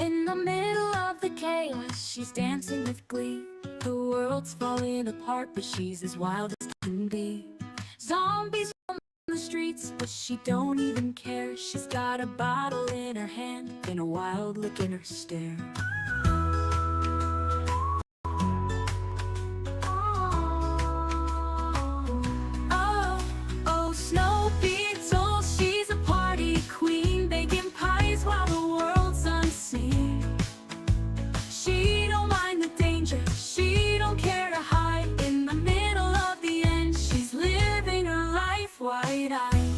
In the middle of the chaos, she's dancing with glee. The world's falling apart, but she's as wild as can be. Zombies on the streets, but she don't even care. She's got a bottle in her hand and a wild look in her stare. Oh, oh, Snow Beetle, she's a party queen, baking pies while the world's unseen. She don't mind the danger, she don't care to hide. In the middle of the end, she's living her life wide-eyed.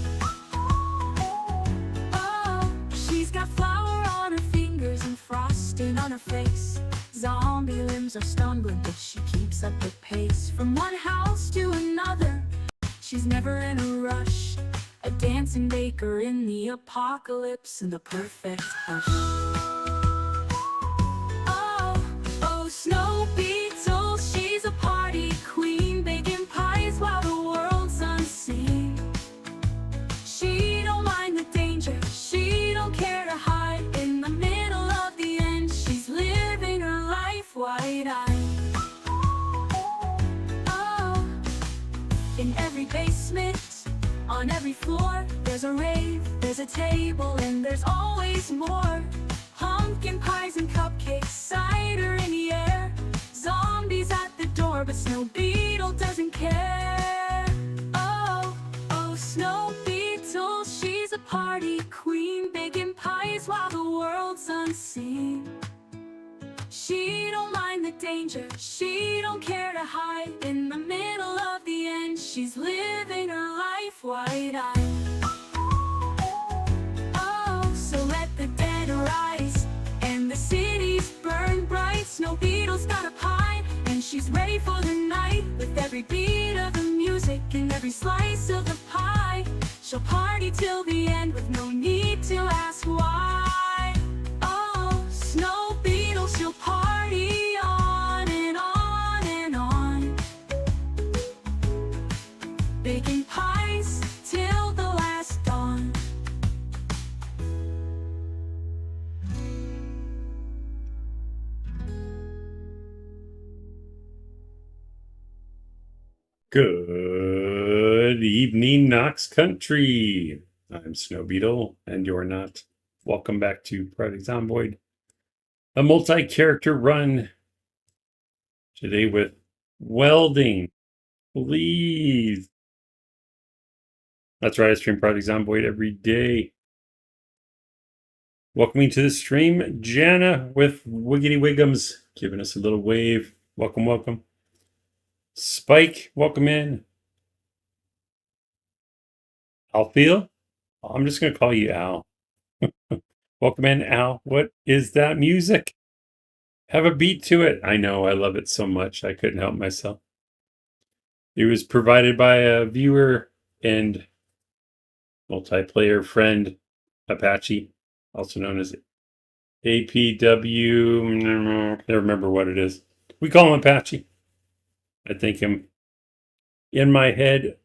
Oh, she's got flour on her fingers and frosting on her face. Zombie limbs are stumbling, but she keeps up the pace. From one house to another, she's never in a rush. A dancing baker in the apocalypse in the perfect hush. Oh, oh, Snow Beetle, she's a party queen, baking pies while the world's unseen. She don't mind the danger, she don't care to hide. In the middle of the end, she's living her life wide-eyed. Oh, in every basement, on every floor, there's a rave, there's a table, and there's always more. Pumpkin pies and cupcakes, cider in the air. Zombies at the door, but Snow Beetle doesn't care. Oh, oh, Snow Beetle, she's a party queen, baking pies while the world's unseen. She don't mind the danger, she don't care to hide. In the middle of the end, she's living her life wide-eyed. Oh, so let the dead arise and the cities burn bright. Snow Beetle's got a pie and she's ready for the night. With every beat of the music and every slice of the pie, she'll party till the end with no need to ask why. Oh, Snow Beetle, she'll party on and on and on, baking pies till the last dawn. Good evening, Knox Country. I'm Snow Beetle, and you're not. Welcome back to Project Zomboid, a multi-character run. Today with Welding. Please. That's right, I stream Project Zomboid every day. Welcoming to the stream, Jana with Wiggity Wiggums, giving us a little wave. Welcome, welcome. Spike, welcome in. Alfeel? I'm just going to call you Al. Welcome in, Al. What is that music? Have a beat to it. I know, I love it so much. I couldn't help myself. It was provided by a viewer and multiplayer friend, Apache, also known as APW. I can't remember what it is. We call him Apache. I thank him in my head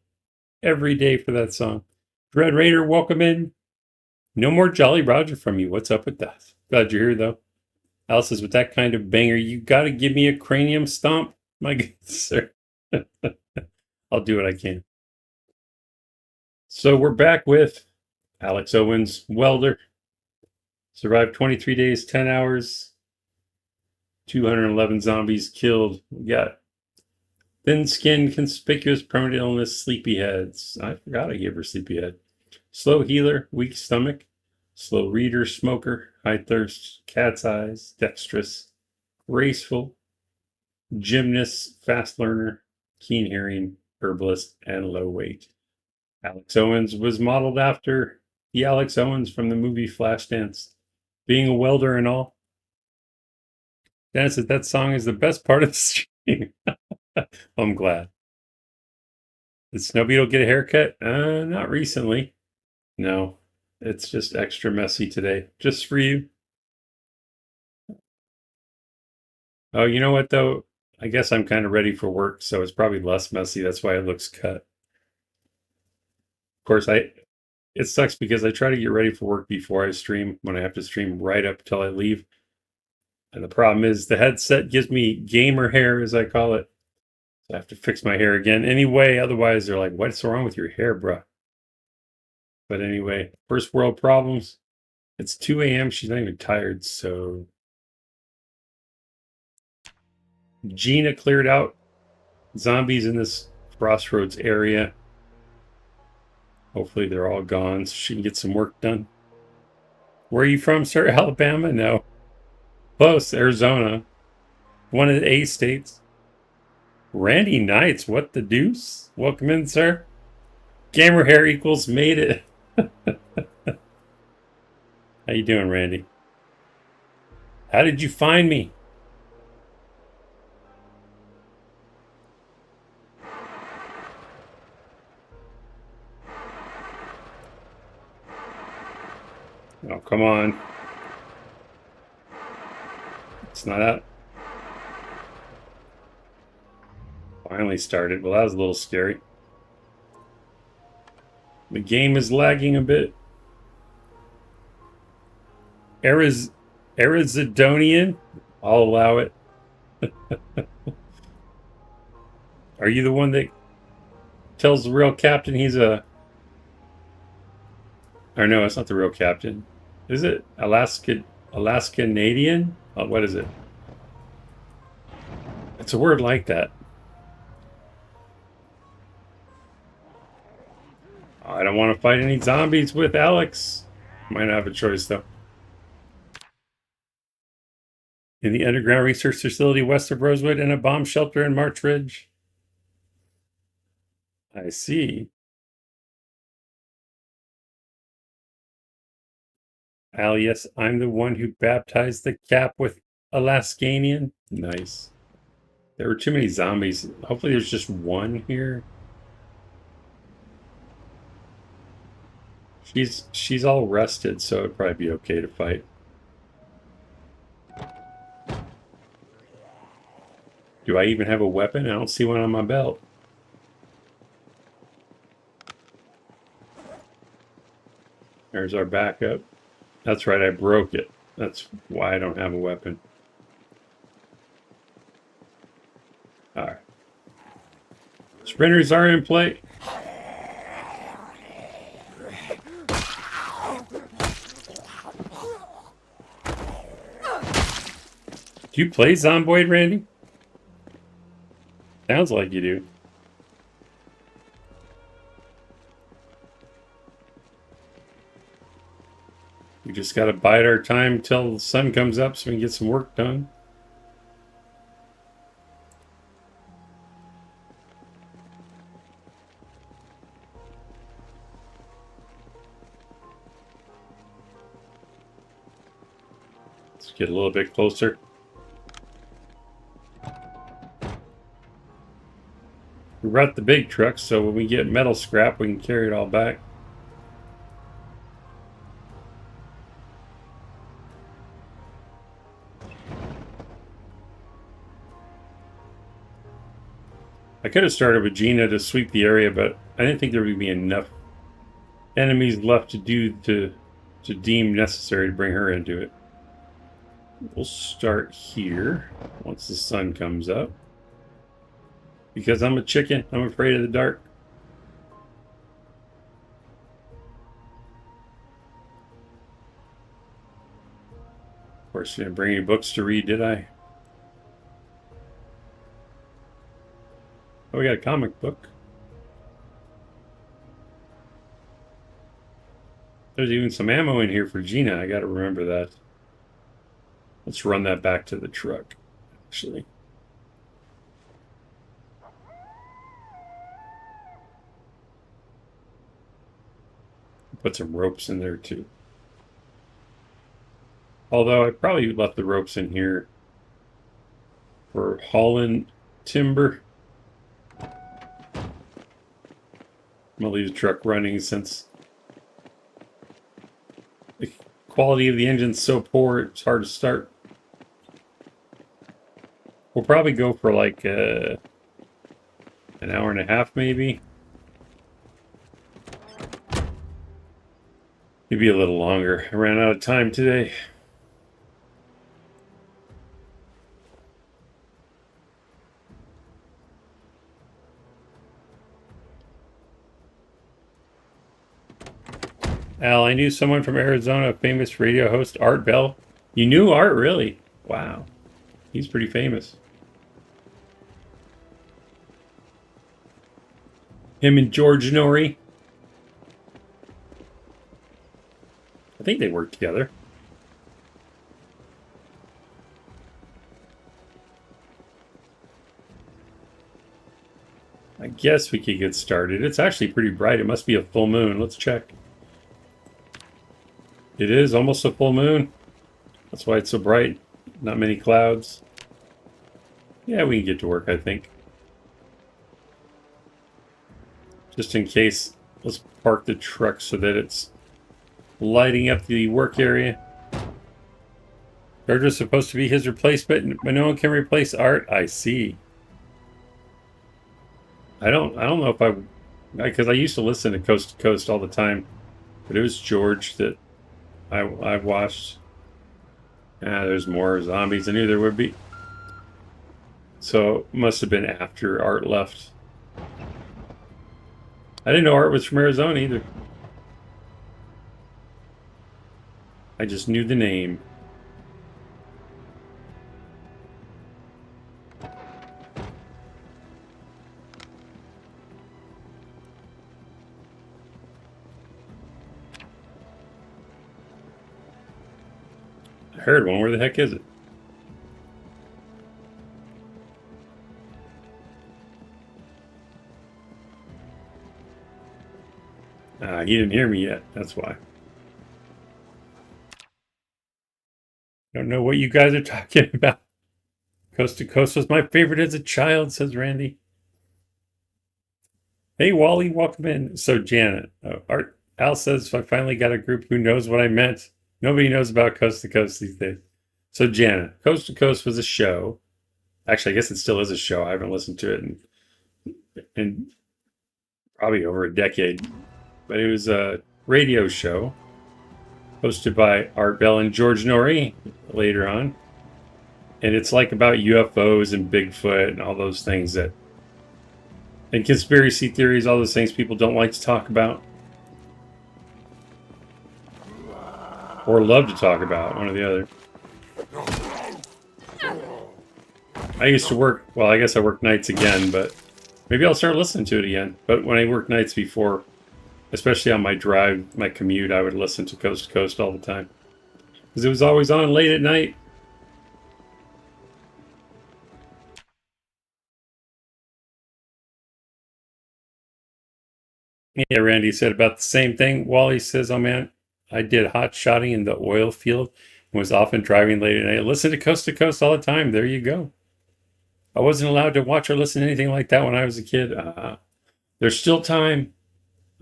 every day for that song. Dread Raider, welcome in. No more Jolly Roger from you. What's up with that? Glad you're here, though. Al says, with that kind of banger, you got to give me a cranium stomp. My good sir. I'll do what I can. So we're back with Alex Owens, welder. Survived 23 days, 10 hours. 211 zombies killed. We got thin skin, conspicuous permanent illness, sleepyheads. I forgot I gave her sleepyhead. Slow healer, weak stomach. Slow reader, smoker, high thirst, cat's eyes, dexterous, graceful, gymnast, fast learner, keen hearing, herbalist, and low weight. Alex Owens was modeled after the Alex Owens from the movie Flashdance, being a welder and all. Dan says that song is the best part of the stream. I'm glad. Did Snow Beetle get a haircut? Not recently. No, it's just extra messy today. Just for you. Oh, you know what though? I guess I'm kind of ready for work, so it's probably less messy. That's why it looks cut. Of course, it sucks because I try to get ready for work before I stream when I have to stream right up till I leave. And the problem is the headset gives me gamer hair, as I call it. So I have to fix my hair again anyway. Otherwise, they're like, what's wrong with your hair, bruh? But anyway, first world problems. It's 2 a.m. She's not even tired, so Gina cleared out zombies in this crossroads area. Hopefully they're all gone so she can get some work done. Where are you from, sir? Alabama? No. Close. Arizona. One of the A states. Randy Knights. What the deuce? Welcome in, sir. Gamer hair equals made it. How you doing, Randy? How did you find me? Oh, come on. It's not out. Finally started. Well, that was a little scary. The game is lagging a bit. Arizidonian? I'll allow it. Are you the one that tells the real captain he's a... Or no, it's not the real captain. Is it? Alaska-Canadian? What is it? It's a word like that. I don't want to fight any zombies with Alex. Might not have a choice, though. In the underground research facility west of Rosewood and a bomb shelter in March Ridge. I see. Al, yes, I'm the one who baptized the cap with Alaskanian. Nice. There were too many zombies. Hopefully there's just one here. She's all rested, so it'd probably be okay to fight. Do I even have a weapon? I don't see one on my belt. There's our backup. That's right, I broke it. That's why I don't have a weapon. Alright. Sprinters are in play. Do you play Zomboid, Randy? Sounds like you do. We just gotta bide our time till the sun comes up so we can get some work done. Let's get a little bit closer. We brought the big truck, so when we get metal scrap, we can carry it all back. I could have started with Gina to sweep the area, but I didn't think there would be enough enemies left to deem necessary to bring her into it. We'll start here once the sun comes up. Because I'm a chicken, I'm afraid of the dark. Of course, I didn't bring any books to read, did I? Oh, we got a comic book. There's even some ammo in here for Gina. I gotta remember that. Let's run that back to the truck, actually. Put some ropes in there too. Although I probably left the ropes in here for hauling timber. I'm gonna leave the truck running since the quality of the engine's so poor it's hard to start. We'll probably go for like an hour and a half maybe. Maybe a little longer. I ran out of time today. Al, I knew someone from Arizona, a famous radio host, Art Bell. You knew Art, really? Wow. He's pretty famous. Him and George Norrie. I think they worked together. I guess we could get started. It's actually pretty bright. It must be a full moon. Let's check. It is almost a full moon. That's why it's so bright. Not many clouds. Yeah, we can get to work, I think. Just in case, let's park the truck so that it's lighting up the work area. George supposed to be his replacement, but no one can replace Art. I see. I don't know if because I used to listen to Coast all the time, but it was George that I watched. There's more zombies. I knew there would be. So must have been after Art left. I didn't know Art was from Arizona either. I just knew the name. I heard one. Where the heck is it? He didn't hear me yet. That's why. Don't know what you guys are talking about. Coast to Coast was my favorite as a child, says Randy. Hey, Wally, welcome in. So, Janet, Art Al says I finally got a group who knows what I meant. Nobody knows about Coast to Coast these days. So, Janet, Coast to Coast was a show. Actually, I guess it still is a show. I haven't listened to it in probably over a decade. But it was a radio show hosted by Art Bell and George Norrie later on. And it's like about UFOs and Bigfoot and all those things that, and conspiracy theories, all those things people don't like to talk about. Or love to talk about, one or the other. I used to work, well, I guess I work nights again, but maybe I'll start listening to it again. But when I worked nights before, especially on my drive, my commute, I would listen to Coast all the time. Because it was always on late at night. Yeah, Randy said about the same thing. Wally says, oh man, I did hot shotting in the oil field and was often driving late at night. Listen to Coast all the time. There you go. I wasn't allowed to watch or listen to anything like that when I was a kid. There's still time.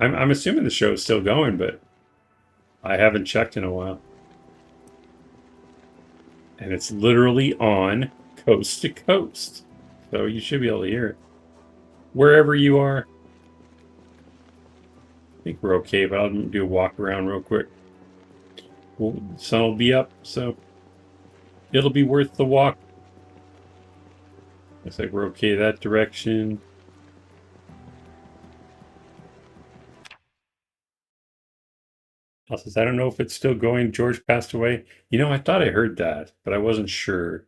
I'm assuming the show is still going, but I haven't checked in a while. And it's literally on Coast to Coast. So you should be able to hear it. Wherever you are. I think we're okay, but I'll do a walk around real quick. Well, the sun will be up, so it'll be worth the walk. Looks like we're okay that direction. Says, I don't know if it's still going. George passed away. You know, I thought I heard that, but I wasn't sure.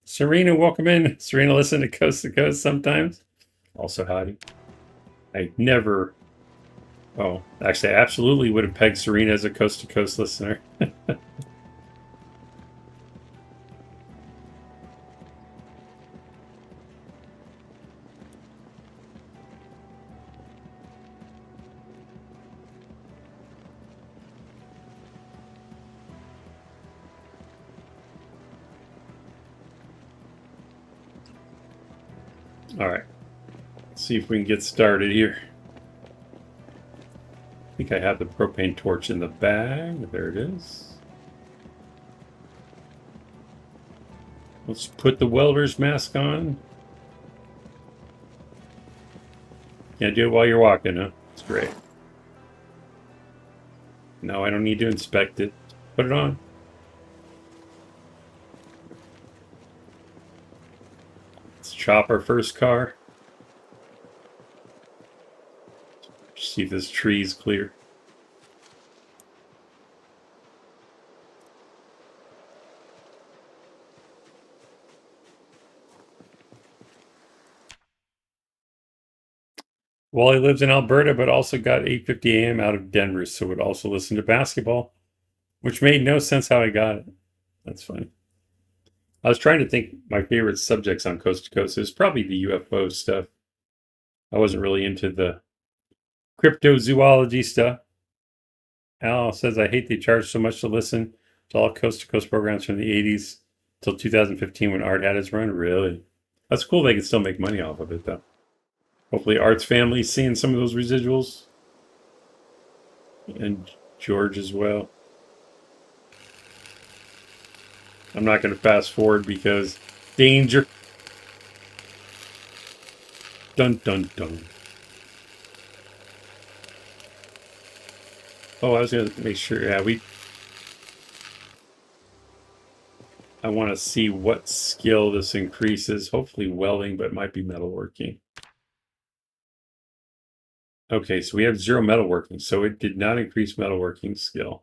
Serena, welcome in. Serena, listen to Coast sometimes. Also, howdy. I never. Oh, actually, I absolutely would have pegged Serena as a Coast to Coast listener. All right. Let's see if we can get started here. I think I have the propane torch in the bag. There it is. Let's put the welder's mask on. Can't do it while you're walking, huh? It's great. No, I don't need to inspect it. Put it on. Let's chop our first car. See if this tree is clear. Wally lives in Alberta, but also got 8:50 a.m. out of Denver, so would also listen to basketball, which made no sense how I got it. That's funny. I was trying to think my favorite subjects on Coast to Coast. It was probably the UFO stuff. I wasn't really into the cryptozoology stuff. Al says, I hate they charge so much to listen to all Coast to Coast programs from the 80s till 2015 when Art had his run. Really? That's cool they can still make money off of it, though. Hopefully Art's family's seeing some of those residuals. And George as well. I'm not going to fast forward because danger. Dun, dun, dun. Oh, I was going to make sure. Yeah, I want to see what skill this increases. Hopefully welding, but it might be metalworking. Okay, so we have 0 metalworking, so it did not increase metalworking skill,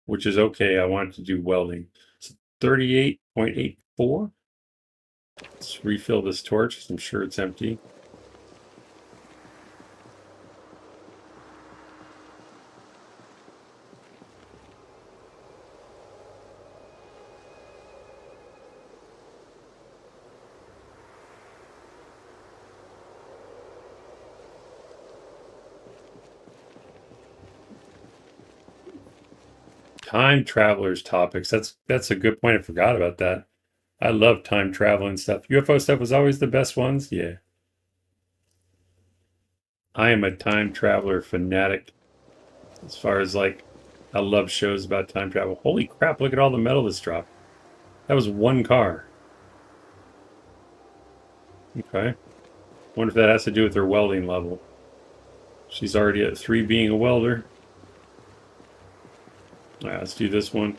which is okay. I wanted to do welding. So 38.84. Let's refill this torch. I'm sure it's empty. Time travelers topics. That's a good point. I forgot about that. I love time traveling stuff. UFO stuff was always the best ones. Yeah. I am a time traveler fanatic. As far as like, I love shows about time travel. Holy crap, look at all the metal that's dropped. That was one car. Okay. Wonder if that has to do with her welding level. She's already at 3 being a welder. All right, let's do this one.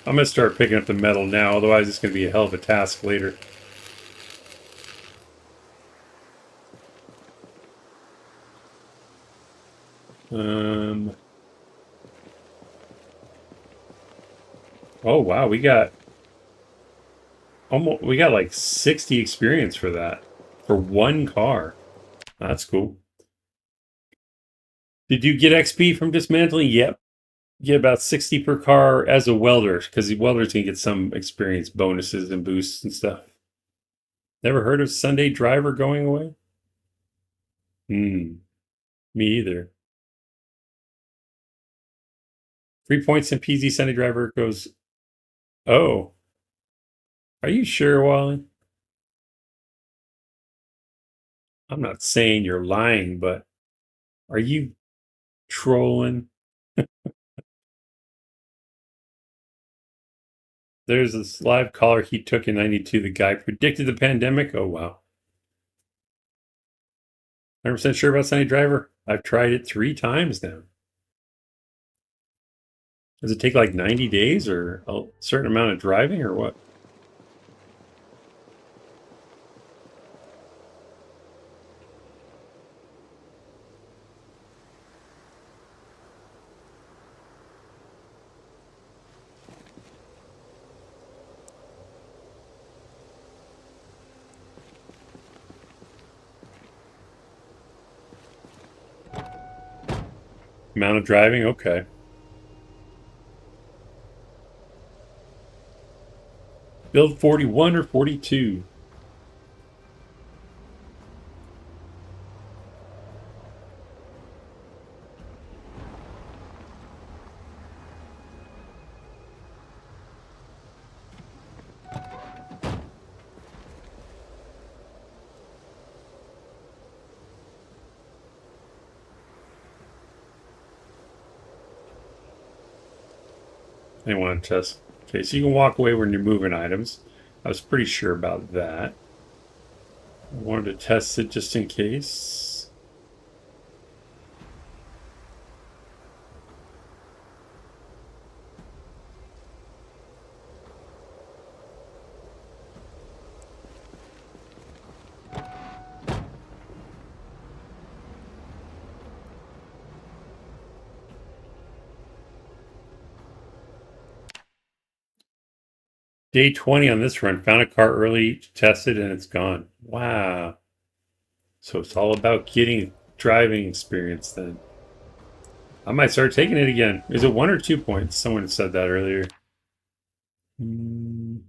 I'm going to start picking up the metal now, otherwise it's going to be a hell of a task later. Oh wow, we got like 60 experience for that. For one car. That's cool. Did you get XP from dismantling? Yep. Get about 60 per car as a welder, because the welders can get some experience bonuses and boosts and stuff. Never heard of Sunday Driver going away? Me either. 3 points in PZ Sunday Driver goes. Oh. Are you sure, Wally? I'm not saying you're lying, but are you trolling? There's this live caller he took in 92. The guy predicted the pandemic. Oh, wow. 100% sure about Sunday Driver? I've tried it 3 times now. Does it take like 90 days or a certain amount of driving or what? Amount of driving? Okay. Build 41 or 42? I want to test. Okay, so you can walk away when you're moving items. I was pretty sure about that. I wanted to test it just in case. Day 20 on this run. Found a car early, tested, and it's gone. Wow. So it's all about getting driving experience then. I might start taking it again. Is it 1 or 2 points? Someone said that earlier. Can't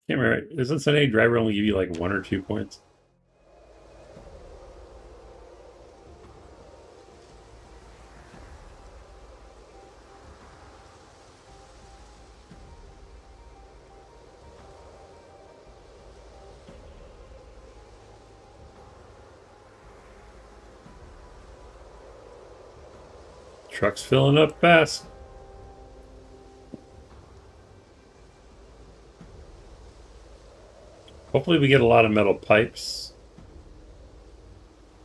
remember. Doesn't Sunday Driver only give you like 1 or 2 points? Truck's filling up fast. Hopefully we get a lot of metal pipes.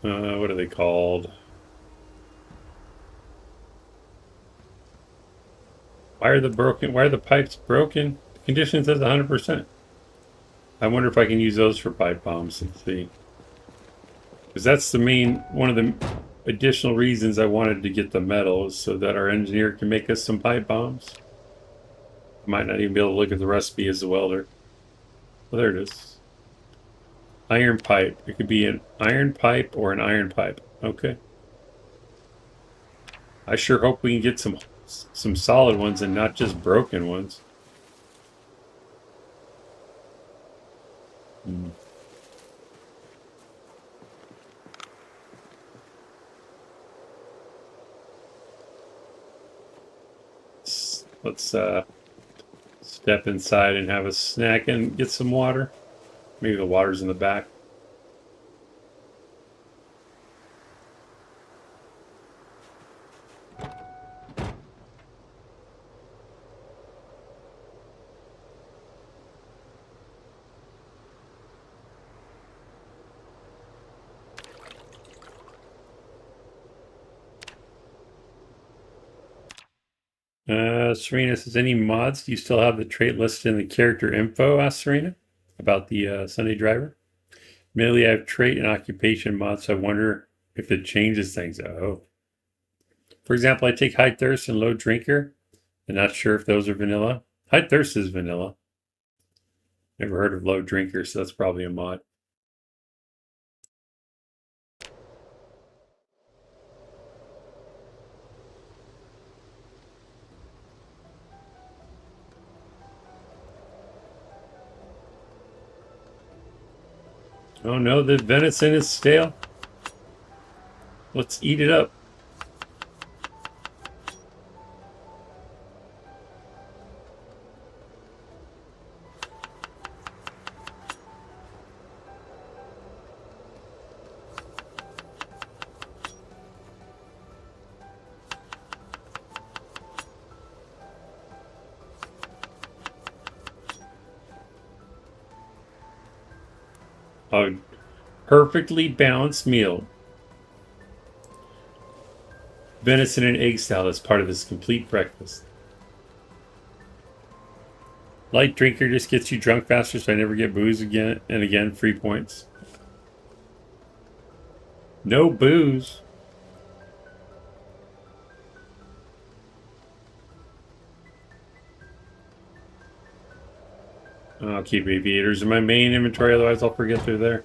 What are they called? Why are the pipes broken? The condition says 100%. I wonder if I can use those for pipe bombs. Let's see. Because that's one of the additional reasons I wanted to get the metal, is so that our engineer can make us some pipe bombs. I might not even be able to look at the recipe as a welder. Well, there it is. Iron pipe. It could be an iron pipe or an iron pipe. Okay. I sure hope we can get some solid ones and not just broken ones. Hmm. Let's step inside and have a snack and get some water. Maybe the water's in the back. Serena says, any mods? Do you still have the trait listed in the character info? Asked Serena about the Sunday driver. Admittedly, I have trait and occupation mods, so I wonder if it changes things. Oh. For example, I take high thirst and low drinker. I'm not sure if those are vanilla. High thirst is vanilla. Never heard of low drinker, so that's probably a mod. Oh no, the venison is stale. Let's eat it up. A perfectly balanced meal. Venison and egg salad is part of this complete breakfast. Light drinker just gets you drunk faster, so I never get booze again. And again, free points. No booze. I'll keep aviators in my main inventory, otherwise I'll forget they're there.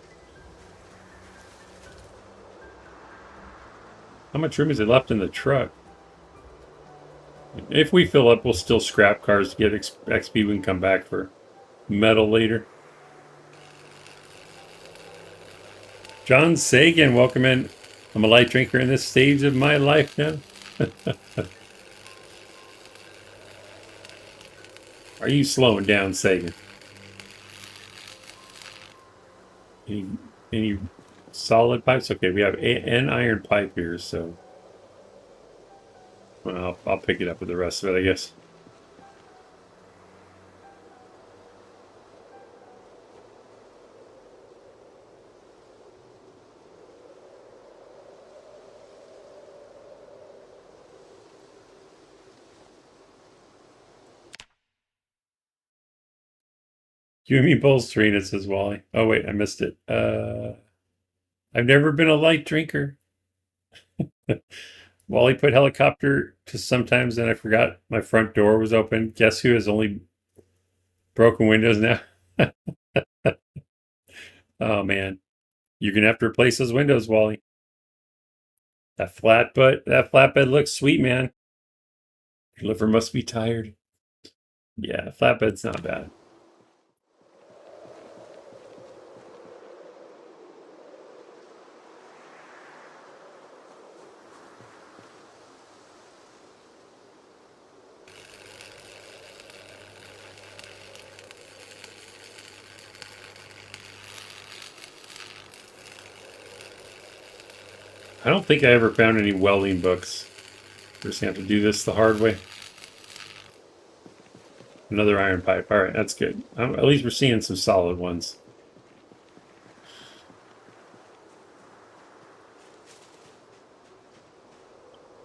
How much room is it left in the truck? If we fill up, we'll still scrap cars to get XP. We can come back for metal later. John Sagan, welcome in. I'm a light drinker in this stage of my life now. Are you slowing down, Sagan? Any solid pipes? Okay, we have an iron pipe here, so well, I'll pick it up with the rest of it, I guess. You and me both, Serena, says Wally. Oh wait, I missed it. I've never been a light drinker. Wally put helicopter to sometimes, and I forgot my front door was open. Guess who has only broken windows now? Oh man, you're gonna have to replace those windows, Wally. That flatbed looks sweet, man. Your liver must be tired. Yeah, flatbed's not bad. I don't think I ever found any welding books. We're just gonna have to do this the hard way. Another iron pipe. All right, that's good. At least we're seeing some solid ones.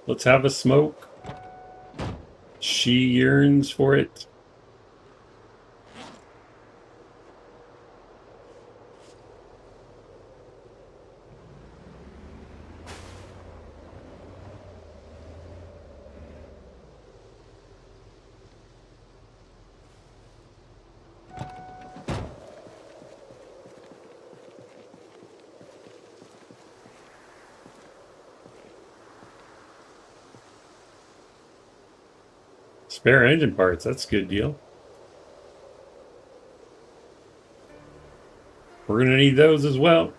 Let's have a smoke. She yearns for it. Spare engine parts. That's a good deal. We're going to need those as well.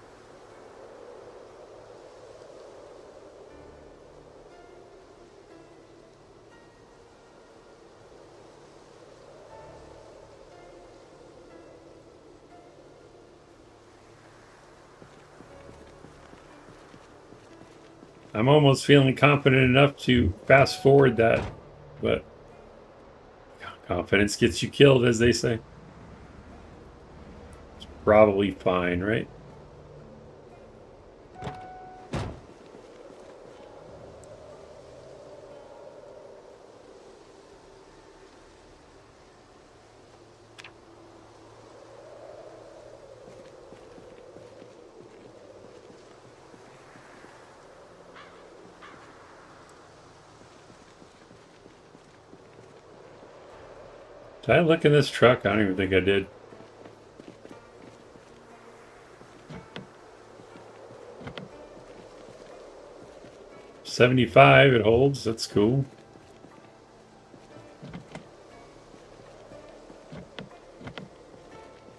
I'm almost feeling confident enough to fast forward that, but confidence gets you killed, as they say. It's probably fine, right? Did I look in this truck? I don't even think I did. $75, it holds. That's cool.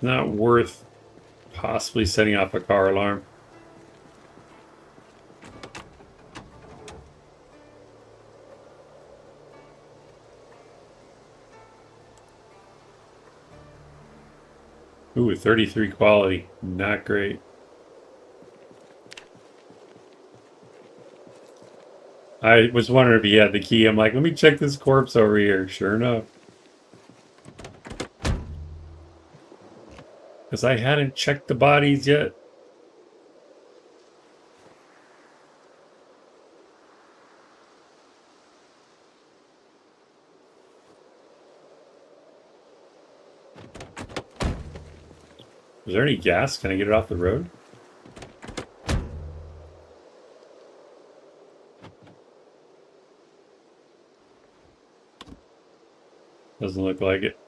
Not worth possibly setting off a car alarm. Ooh, 33 quality. Not great. I was wondering if he had the key. I'm like, let me check this corpse over here. Sure enough. Because I hadn't checked the bodies yet. Is there any gas? Can I get it off the road? Doesn't look like it.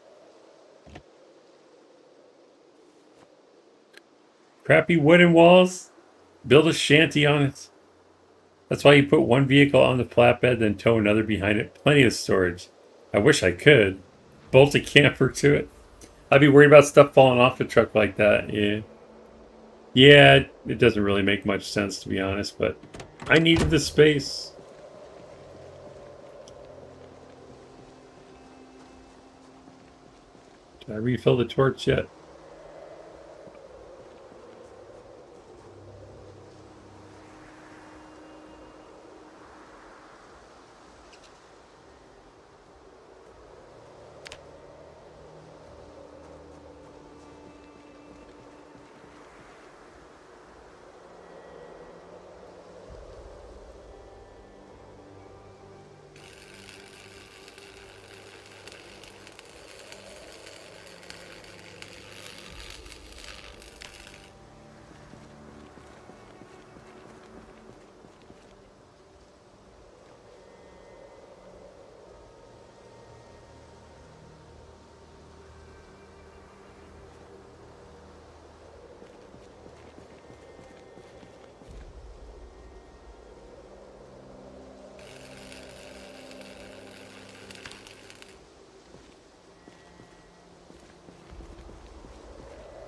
Crappy wooden walls. Build a shanty on it. That's why you put one vehicle on the flatbed, then tow another behind it. Plenty of storage. I wish I could. Bolt a camper to it. I'd be worried about stuff falling off the truck like that. Yeah. Yeah, it doesn't really make much sense, to be honest, but I needed the space. Did I refill the torch yet?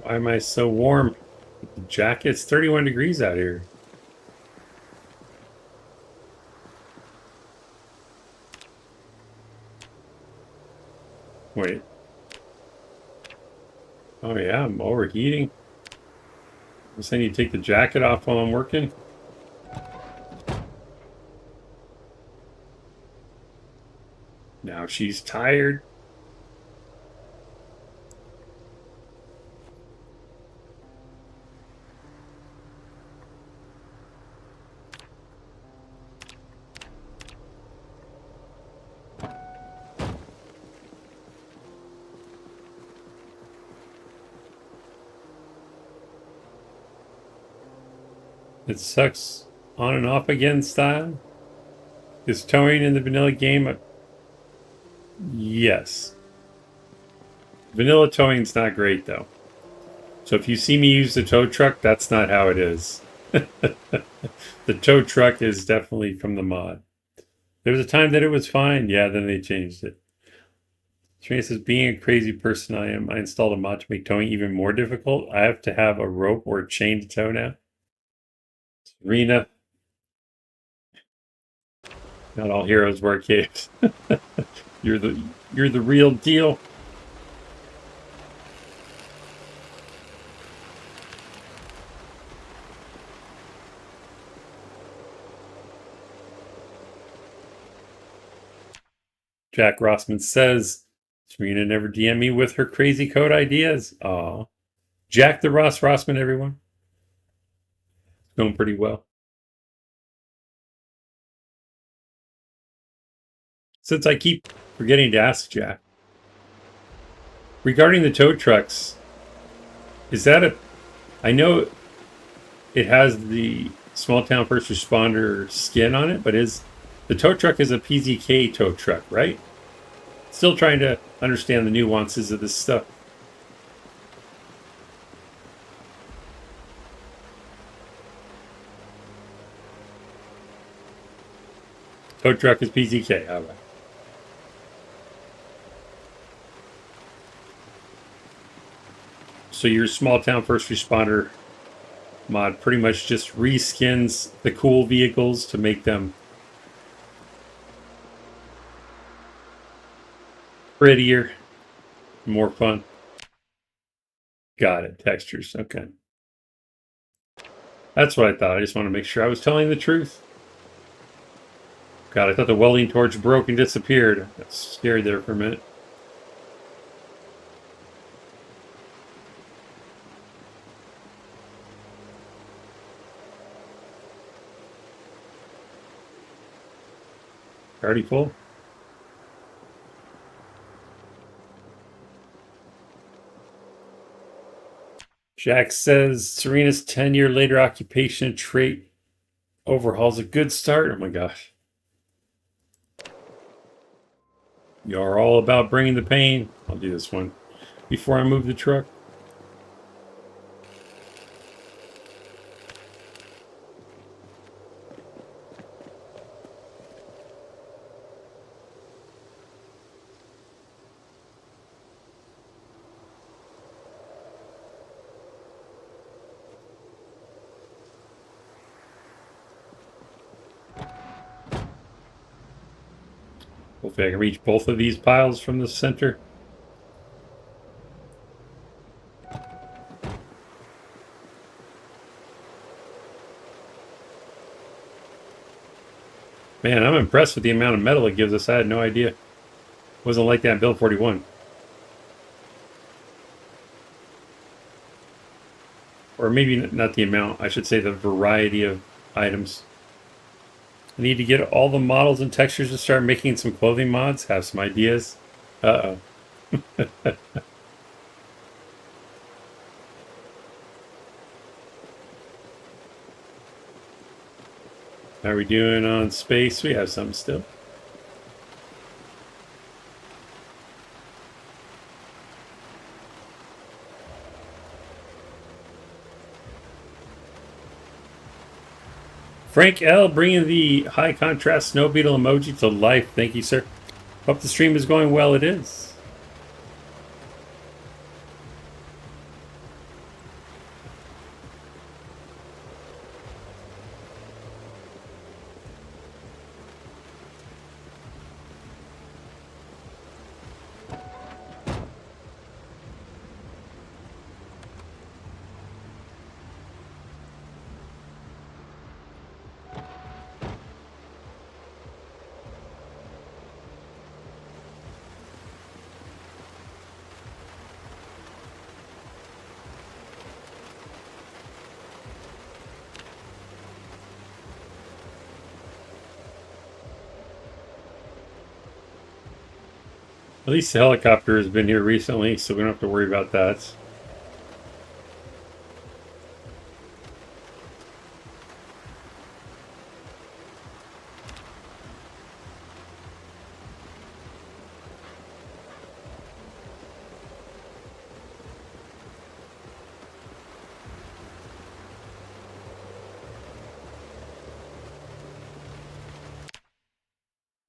Why am I so warm? The jacket's 31 degrees out here. Wait. Oh yeah, I'm overheating. I'm saying you take the jacket off while I'm working. Now she's tired. It sucks on and off again style. Is towing in the vanilla game? Yes. Vanilla towing's not great though. So if you see me use the tow truck, that's not how it is. The tow truck is definitely from the mod. There was a time that it was fine. Yeah, then they changed it. Trina says, being a crazy person I am, I installed a mod to make towing even more difficult. I have to have a rope or a chain to tow now. Serena, not all heroes wear capes. You're the real deal. Jack Rossman says, Serena never DM me with her crazy code ideas. Aw. Jack the Rossman, everyone. It's going pretty well. Since I keep forgetting to ask Jack, regarding the tow trucks, is that a... I know it has the small town first responder skin on it, but the tow truck is a PZK tow truck, right? Still trying to understand the nuances of this stuff. Tow truck is PZK, all right. So your small town first responder mod pretty much just reskins the cool vehicles to make them prettier, more fun. Got it. Textures. Okay. That's what I thought. I just want to make sure I was telling the truth. God, I thought the welding torch broke and disappeared. I got scared there for a minute. Already full? Jack says Serena's 10-year later occupation trait overhaul's a good start. Oh my gosh. You're all about bringing the pain. I'll do this one before I move the truck. Hopefully I can reach both of these piles from the center. Man, I'm impressed with the amount of metal it gives us. I had no idea. It wasn't like that in Build 41. Or maybe not the amount. I should say the variety of items. I need to get all the models and textures to start making some clothing mods. Have some ideas. Uh-oh. How are we doing on space? We have some still. Frank L. bringing the high contrast snow beetle emoji to life. Thank you, sir. Hope the stream is going well. It is. At least the helicopter has been here recently, so we don't have to worry about that.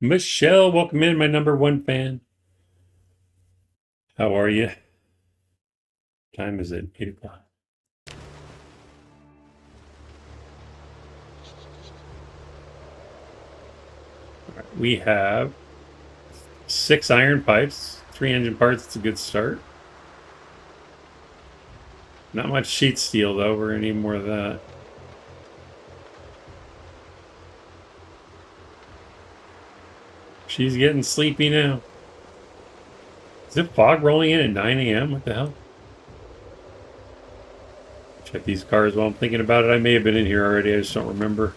Michelle, welcome in, my #1 fan. How are you? Time is it? 8 o'clock. Right, we have 6 iron pipes, 3 engine parts. It's a good start. Not much sheet steel though. We're gonna need more of that. She's getting sleepy now. Is it fog rolling in at 9 a.m.? What the hell? Check these cars while I'm thinking about it. I may have been in here already. I just don't remember.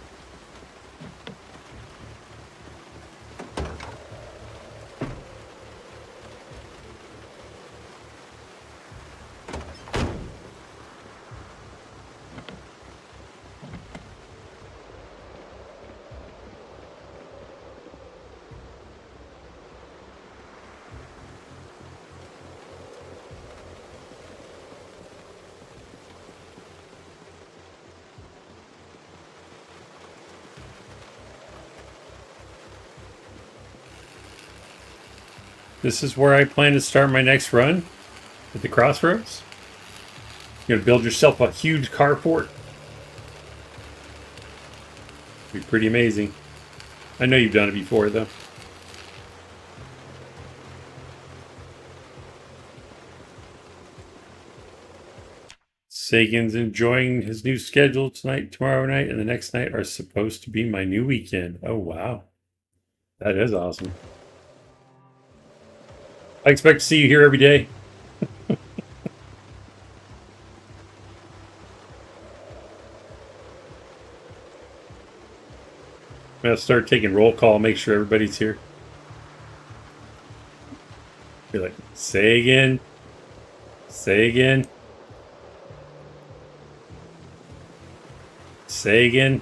This is where I plan to start my next run at the crossroads. You're gonna build yourself a huge carport. Be pretty amazing. I know you've done it before though. Sagan's enjoying his new schedule tonight, tomorrow night, and the next night are supposed to be my new weekend. Oh wow. That is awesome. I expect to see you here every day. I'm gonna start taking roll call, make sure everybody's here. Be like, say again. Say again. Say again.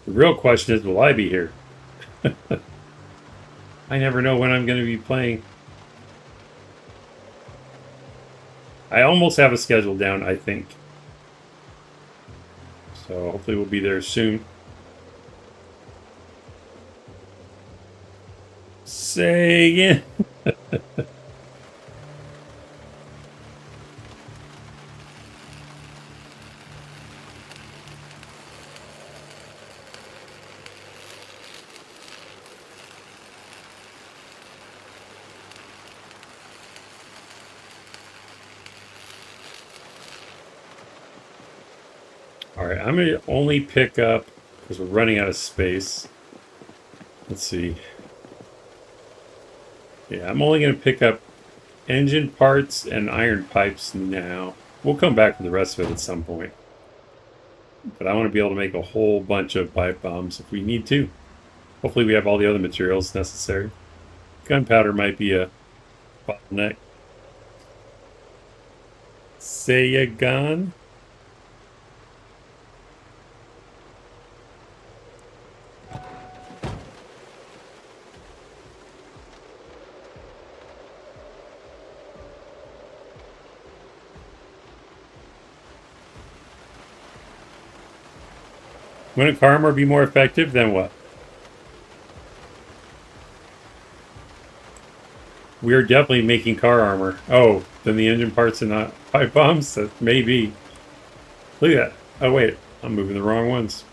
The real question is, will I be here? I never know when I'm going to be playing. I almost have a schedule down, I think. So hopefully we'll be there soon. Say again. All right, I'm going to only pick up, because we're running out of space. Let's see. Yeah, I'm only going to pick up engine parts and iron pipes now. We'll come back to the rest of it at some point. But I want to be able to make a whole bunch of pipe bombs if we need to. Hopefully we have all the other materials necessary. Gunpowder might be a bottleneck. Say ya gun. Wouldn't car armor be more effective than what? We are definitely making car armor. Oh, then the engine parts and not pipe bombs? That may be. Look at that. Oh, wait. I'm moving the wrong ones.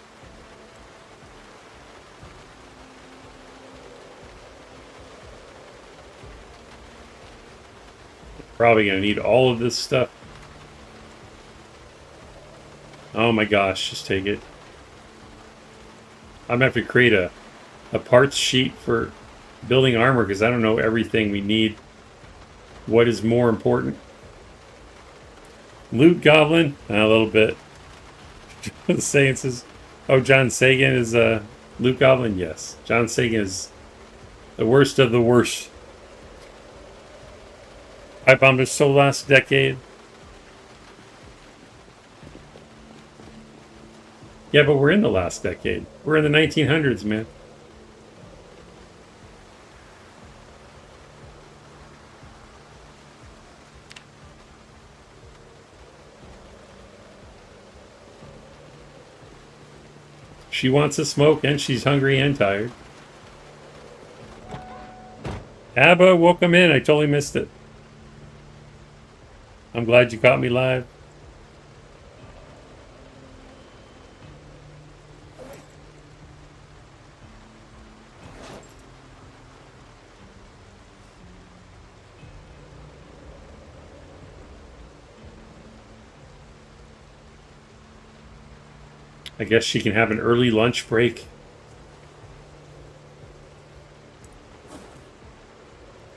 Probably going to need all of this stuff. Oh my gosh, just take it. I'm going to have to create a parts sheet for building armor because I don't know everything we need What is more important? Loot Goblin? A little bit. The saying says, oh, John Sagan is a Loot Goblin? Yes. John Sagan is the worst of the worst. I bombed us so last decade. Yeah, but we're in the last decade. We're in the 1900s, man. She wants to smoke, and she's hungry and tired. Abba, welcome in. I totally missed it. I'm glad you caught me live. I guess she can have an early lunch break.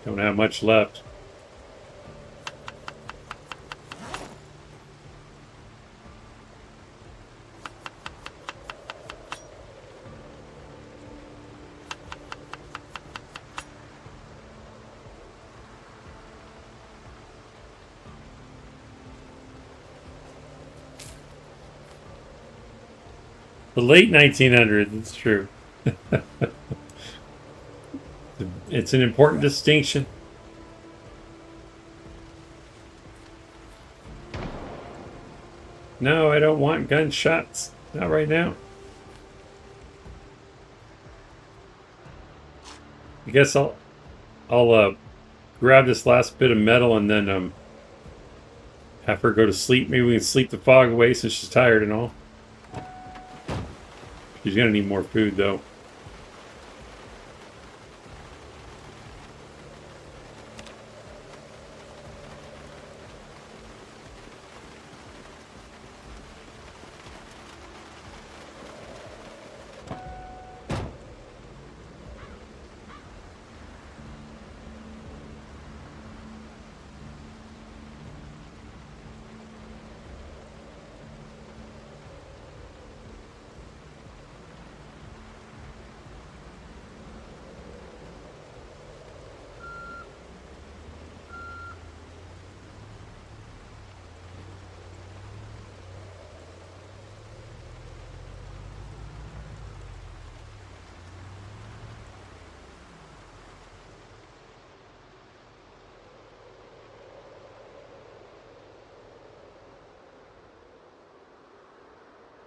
Don't have much left. The late 1900s, it's true. It's an important distinction. No, I don't want gunshots. Not right now. I guess I'll grab this last bit of metal and then have her go to sleep. Maybe we can sleep the fog away since she's tired and all. She's gonna need more food though.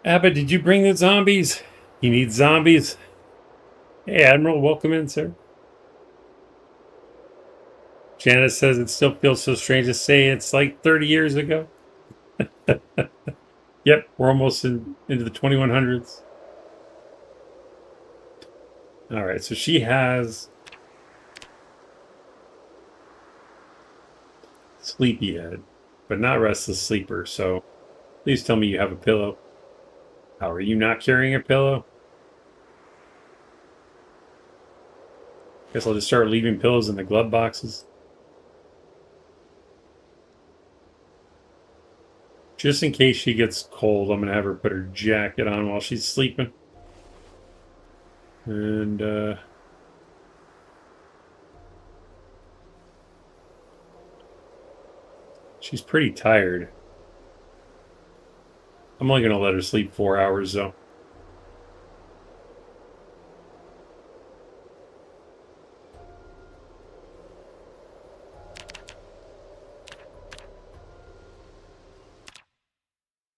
Abba, did you bring the zombies? You need zombies? Hey, Admiral, welcome in, sir. Janice says it still feels so strange to say it's like 30 years ago. Yep, we're almost into the 2100s. All right, so she has sleepyhead, but not restless sleeper. So please tell me you have a pillow. How are you not carrying a pillow? Guess I'll just start leaving pillows in the glove boxes. Just in case she gets cold, I'm going to have her put her jacket on while she's sleeping. And, she's pretty tired. I'm only going to let her sleep 4 hours, though.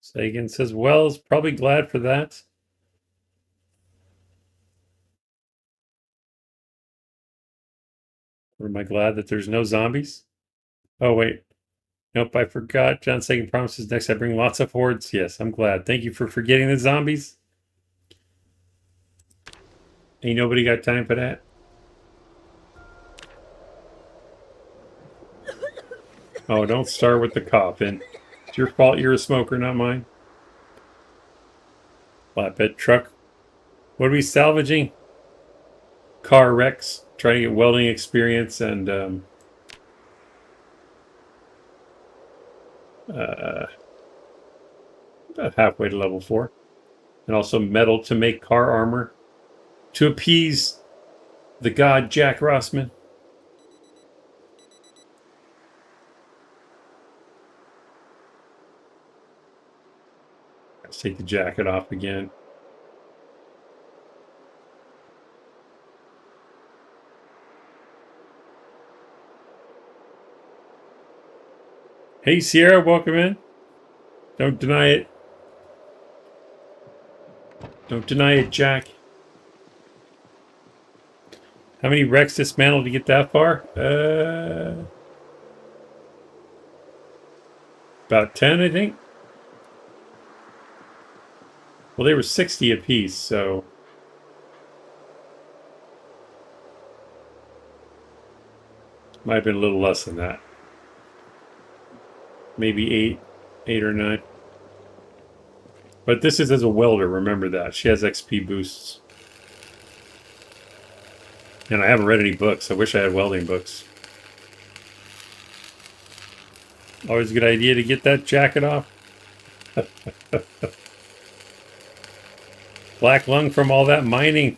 Sagan says, well, is probably glad for that. Or am I glad that there's no zombies? Oh, wait. Nope, I forgot. John Sagan promises next I bring lots of hordes. Yes, I'm glad. Thank you for forgetting the zombies. Ain't nobody got time for that. Oh, don't start with the coughing. It's your fault you're a smoker, not mine. Flatbed truck. What are we salvaging? Car wrecks. Trying to get welding experience and about halfway to level 4. And also metal to make car armor to appease the god Jack Rossman. Let's take the jacket off again. Hey, Sierra, welcome in. Don't deny it. Don't deny it, Jack. How many wrecks dismantled to get that far? About 10, I think. Well, they were 60 apiece, so... Might have been a little less than that. Maybe 8 or 9. But this is as a welder, remember that. She has XP boosts. And I haven't read any books. I wish I had welding books. Always a good idea to get that jacket off. Black lung from all that mining.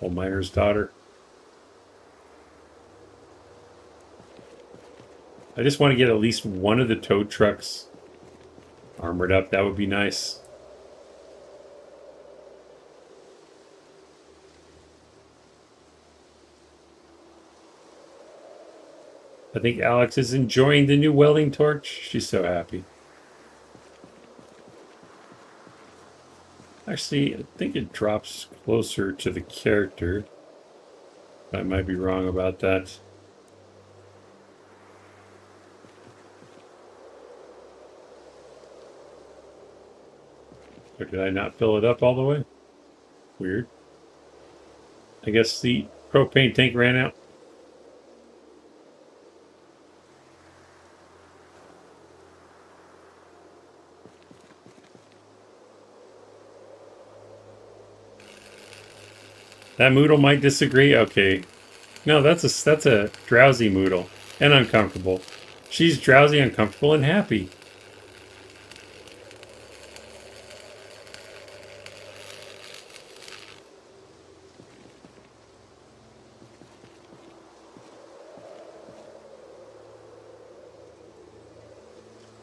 Old miner's daughter. I just want to get at least one of the tow trucks armored up. That would be nice. I think Alex is enjoying the new welding torch. She's so happy. Actually, I think it drops closer to the character. I might be wrong about that. Or did I not fill it up all the way? Weird. I guess the propane tank ran out. That Moodle might disagree. Okay. No, that's a drowsy Moodle. And uncomfortable. She's drowsy, uncomfortable, and happy.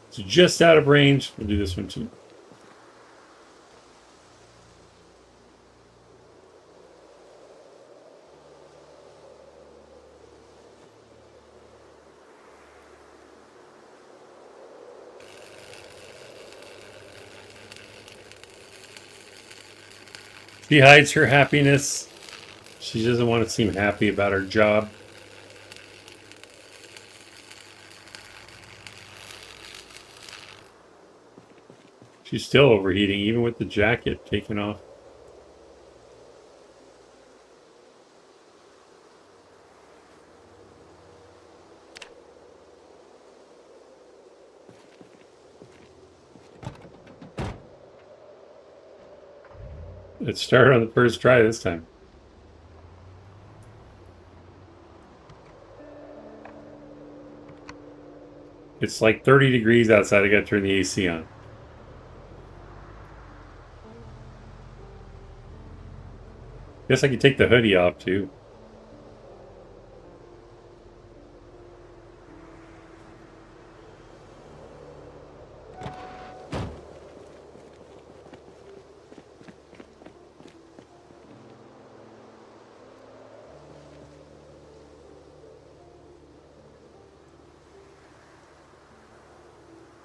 So just out of range. We'll do this one too. She hides her happiness. She doesn't want to seem happy about her job. She's still overheating, even with the jacket taken off. It started on the first try this time. It's like 30 degrees outside. I gotta turn the AC on. Guess I could take the hoodie off too.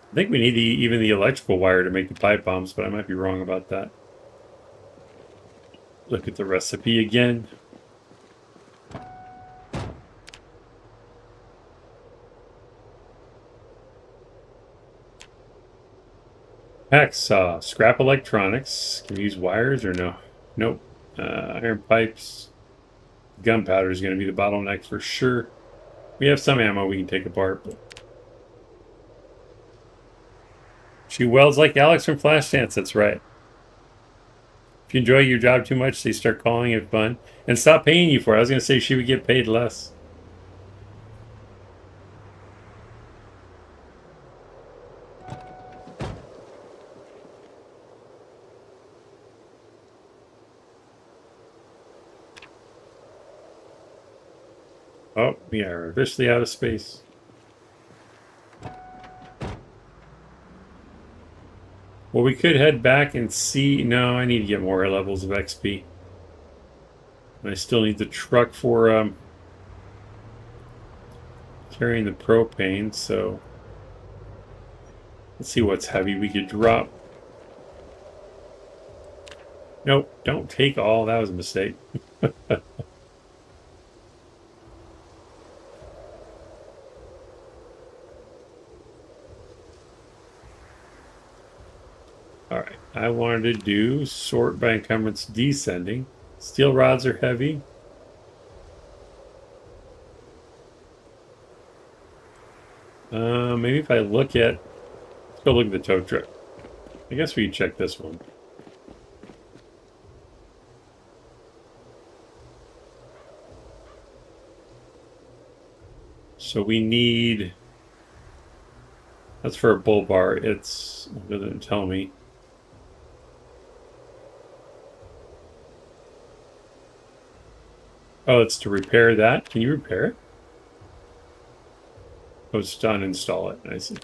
I think we need even the electrical wire to make the pipe bombs, but I might be wrong about that. Look at the recipe again. Hacksaw, scrap electronics. Can we use wires or no? Nope. Iron pipes. Gunpowder is going to be the bottleneck for sure. We have some ammo we can take apart. But... She welds like Alex from Flashdance, that's right. If you enjoy your job too much, they start calling it fun and stop paying you for it. I was going to say she would get paid less. Oh, we are officially out of space. Well, we could head back and see. No, I need to get more levels of XP. And I still need the truck for carrying the propane, so let's see what's heavy we could drop. Nope, don't take all. That was a mistake. All right, I wanted to do sort by encumbrance descending. Steel rods are heavy. Maybe if I look at, let's go look at the tow truck. I guess we can check this one. So we need, that's for a bull bar. It doesn't tell me. Oh, it's to repair that. Can you repair it? Oh, it's to uninstall it. I see.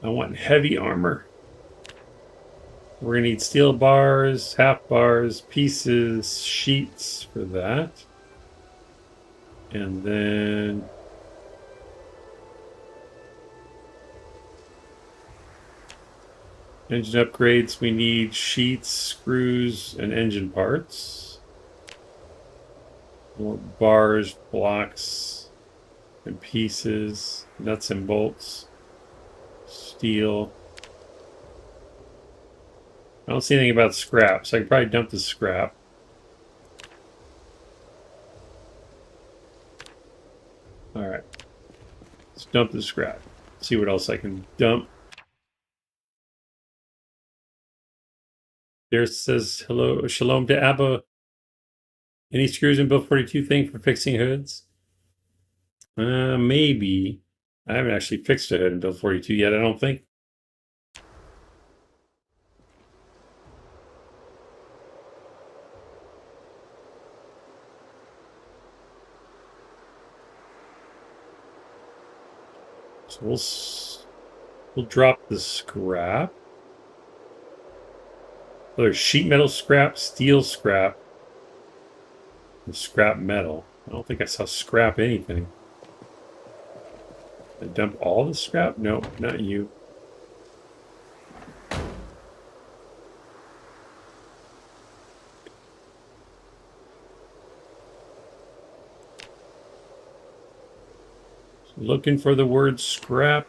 I want heavy armor. We're going to need steel bars, half bars, pieces, sheets for that. And then engine upgrades, we need sheets, screws, and engine parts. More bars, blocks, and pieces, nuts and bolts, steel. I don't see anything about scrap, so I can probably dump the scrap. All right, let's dump the scrap. See what else I can dump. There says, hello, shalom to Abba. Any screws in Build 42 thing for fixing hoods? Maybe. I haven't actually fixed a hood in Build 42 yet, I don't think. So we'll drop the scrap. Oh, there's sheet metal scrap, steel scrap, and scrap metal. I don't think I saw scrap anything. I dump all the scrap? No, not you. Looking for the word scrap.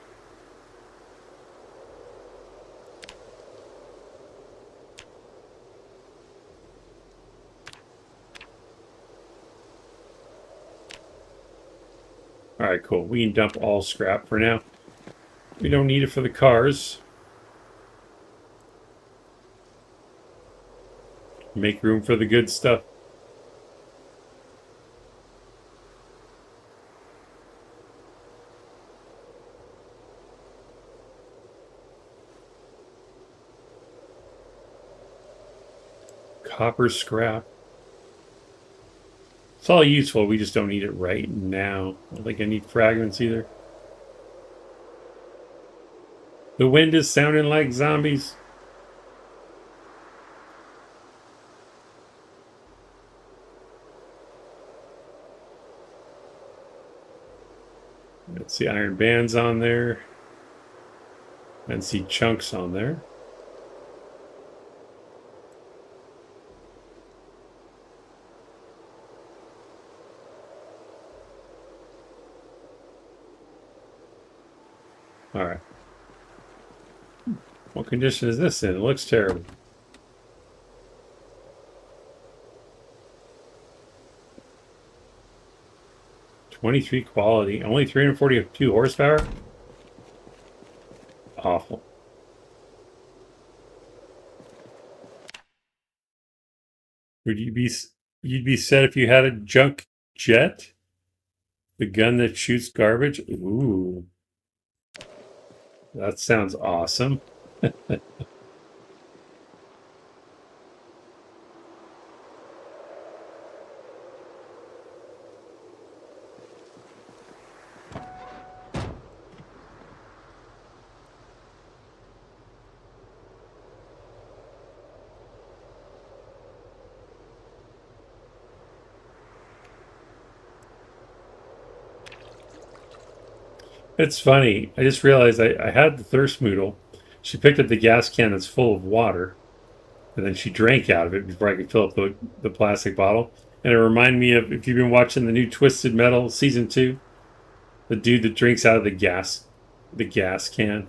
All right, cool. We can dump all scrap for now. We don't need it for the cars. Make room for the good stuff. Copper scrap. It's all useful. We just don't need it right now. I don't think I need fragments either. The wind is sounding like zombies. Let's see iron bands on there. And see chunks on there. All right. What condition is this in? It looks terrible. '23 quality. Only 342 horsepower? Awful. Would you'd be sad if you had a junk jet? The gun that shoots garbage? Ooh. That sounds awesome. It's funny. I just realized I had the thirst noodle. She picked up the gas can that's full of water, and then she drank out of it before I could fill up the plastic bottle. And it reminded me of, if you've been watching the new Twisted Metal season 2, the dude that drinks out of the gas can.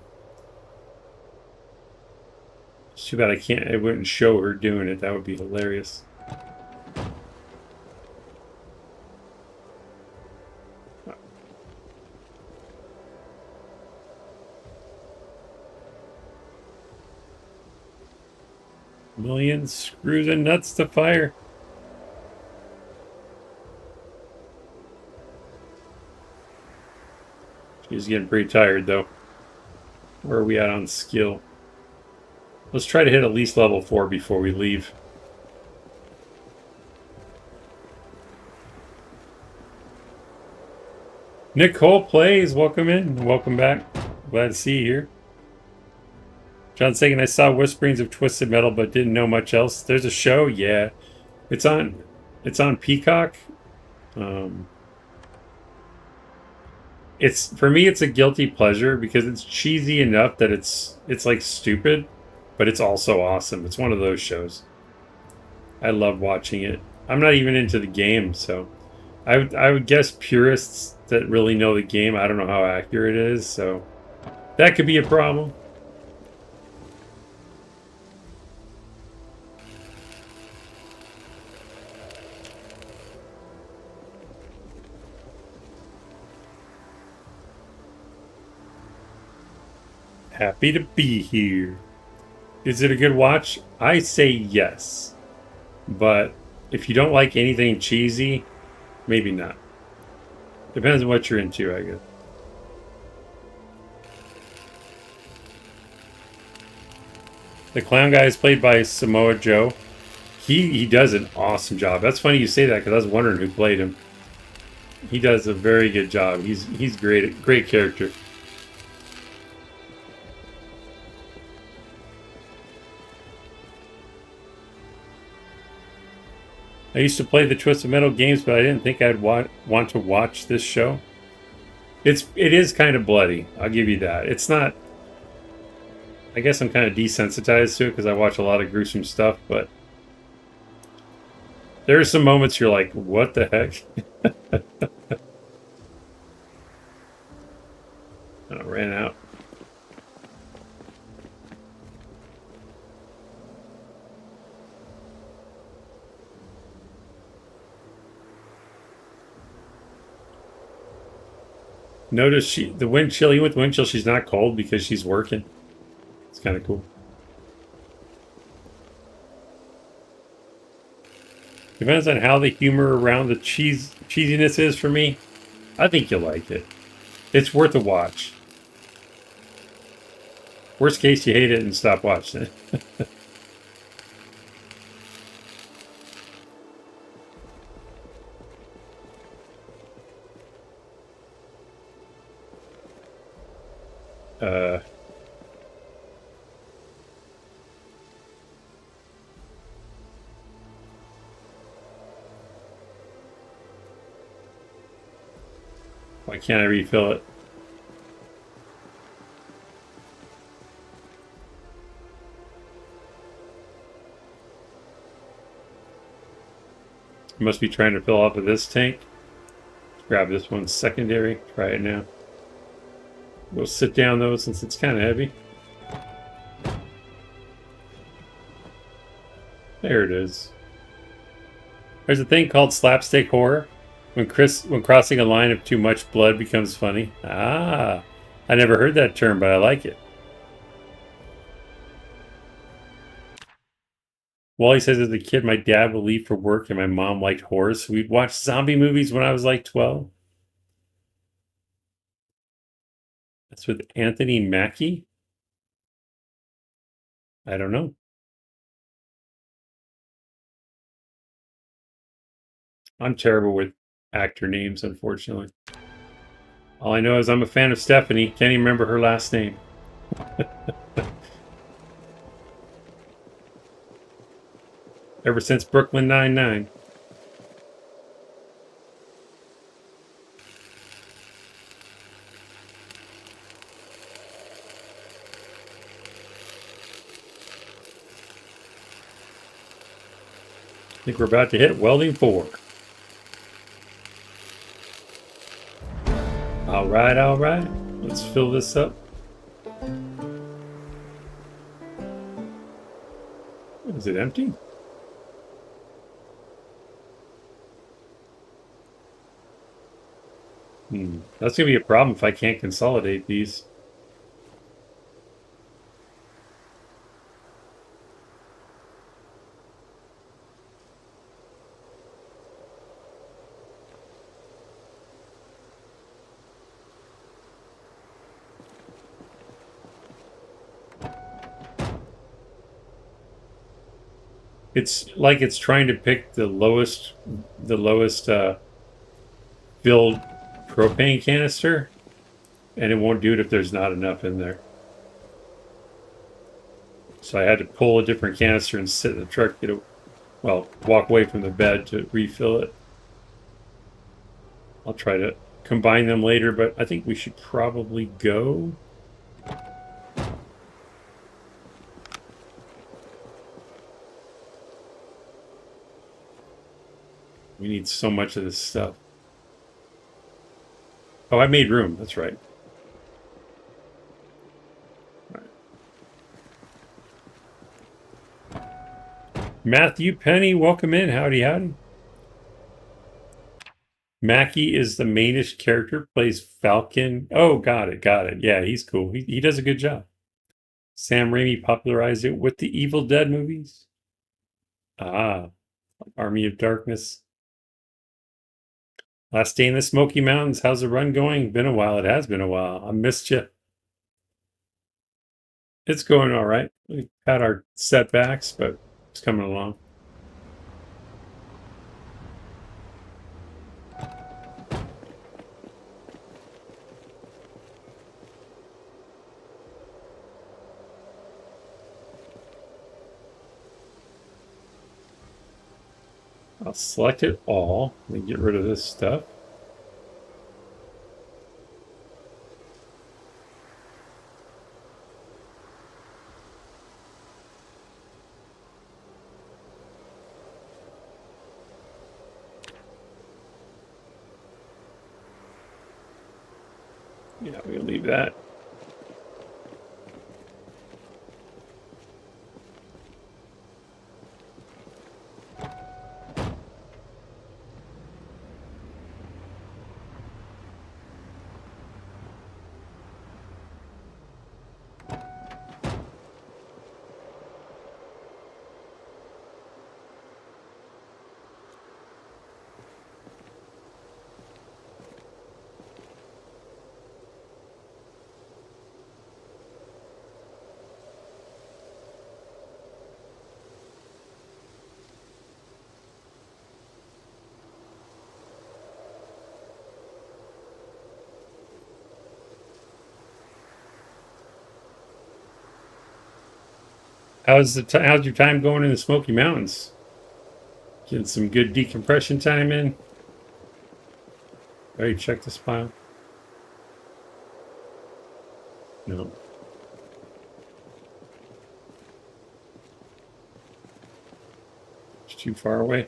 It's too bad I wouldn't show her doing it. That would be hilarious. Million screws and nuts to fire. She's getting pretty tired though. Where are we at on skill? Let's try to hit at least level 4 before we leave. Nicole Plays, welcome in. Welcome back. Glad to see you here. John saying, I saw Whisperings of Twisted Metal but didn't know much else. There's a show, yeah. It's on Peacock. It's, for me, it's a guilty pleasure because it's cheesy enough that it's like stupid, but it's also awesome. It's one of those shows. I love watching it. I'm not even into the game, so I would guess purists that really know the game, I don't know how accurate it is, so that could be a problem. Happy to be here. Is it a good watch? I say yes. But if you don't like anything cheesy, maybe not. Depends on what you're into, I guess. The clown guy is played by Samoa Joe. He does an awesome job. That's funny you say that because I was wondering who played him. He does a very good job. He's great, great character. I used to play the Twisted Metal games, but I didn't think I'd want to watch this show. It is kind of bloody. I'll give you that. It's not. I guess I'm kind of desensitized to it because I watch a lot of gruesome stuff, but there are some moments you're like, what the heck? I ran out. Notice the wind chill, even with wind chill, she's not cold because she's working. It's kind of cool. Depends on how the humor around the cheesiness is for me. I think you'll like it. It's worth a watch. Worst case, you hate it and stop watching it. Why can't I refill it? I must be trying to fill up of this tank. Grab this one secondary. Try it now. We'll sit down though since it's kind of heavy. There it is. There's a thing called slapstick horror. When crossing a line of too much blood becomes funny. Ah, I never heard that term, but I like it. Wally says, as a kid, my dad would leave for work and my mom liked horror, so we'd watch zombie movies when I was like 12. That's with Anthony Mackie? I don't know. I'm terrible with actor names, unfortunately. All I know is I'm a fan of Stephanie. Can't even remember her last name. Ever since Brooklyn Nine-Nine. think we're about to hit welding 4. All right, all right. Let's fill this up. Is it empty? That's going to be a problem if I can't consolidate these. It's like it's trying to pick the lowest filled propane canister, and it won't do it if there's not enough in there. So I had to pull a different canister and sit in the truck, walk away from the bed to refill it. I'll try to combine them later, but I think we should probably go. We need so much of this stuff. Oh, I made room. That's right. Matthew Penny, welcome in. Howdy, howdy. Mackie is the mainish character, plays Falcon. Oh, got it, got it. Yeah, he's cool. He does a good job. Sam Raimi popularized it with the Evil Dead movies. Ah, Army of Darkness. Last day in the Smoky Mountains. How's the run going? Been a while. It has been a while. I missed you. It's going all right. We've had our setbacks, but it's coming along. I'll select it all and get rid of this stuff. Yeah, we'll leave that. How's your time going in the Smoky Mountains? Getting some good decompression time in. Already checked this file. No. It's too far away.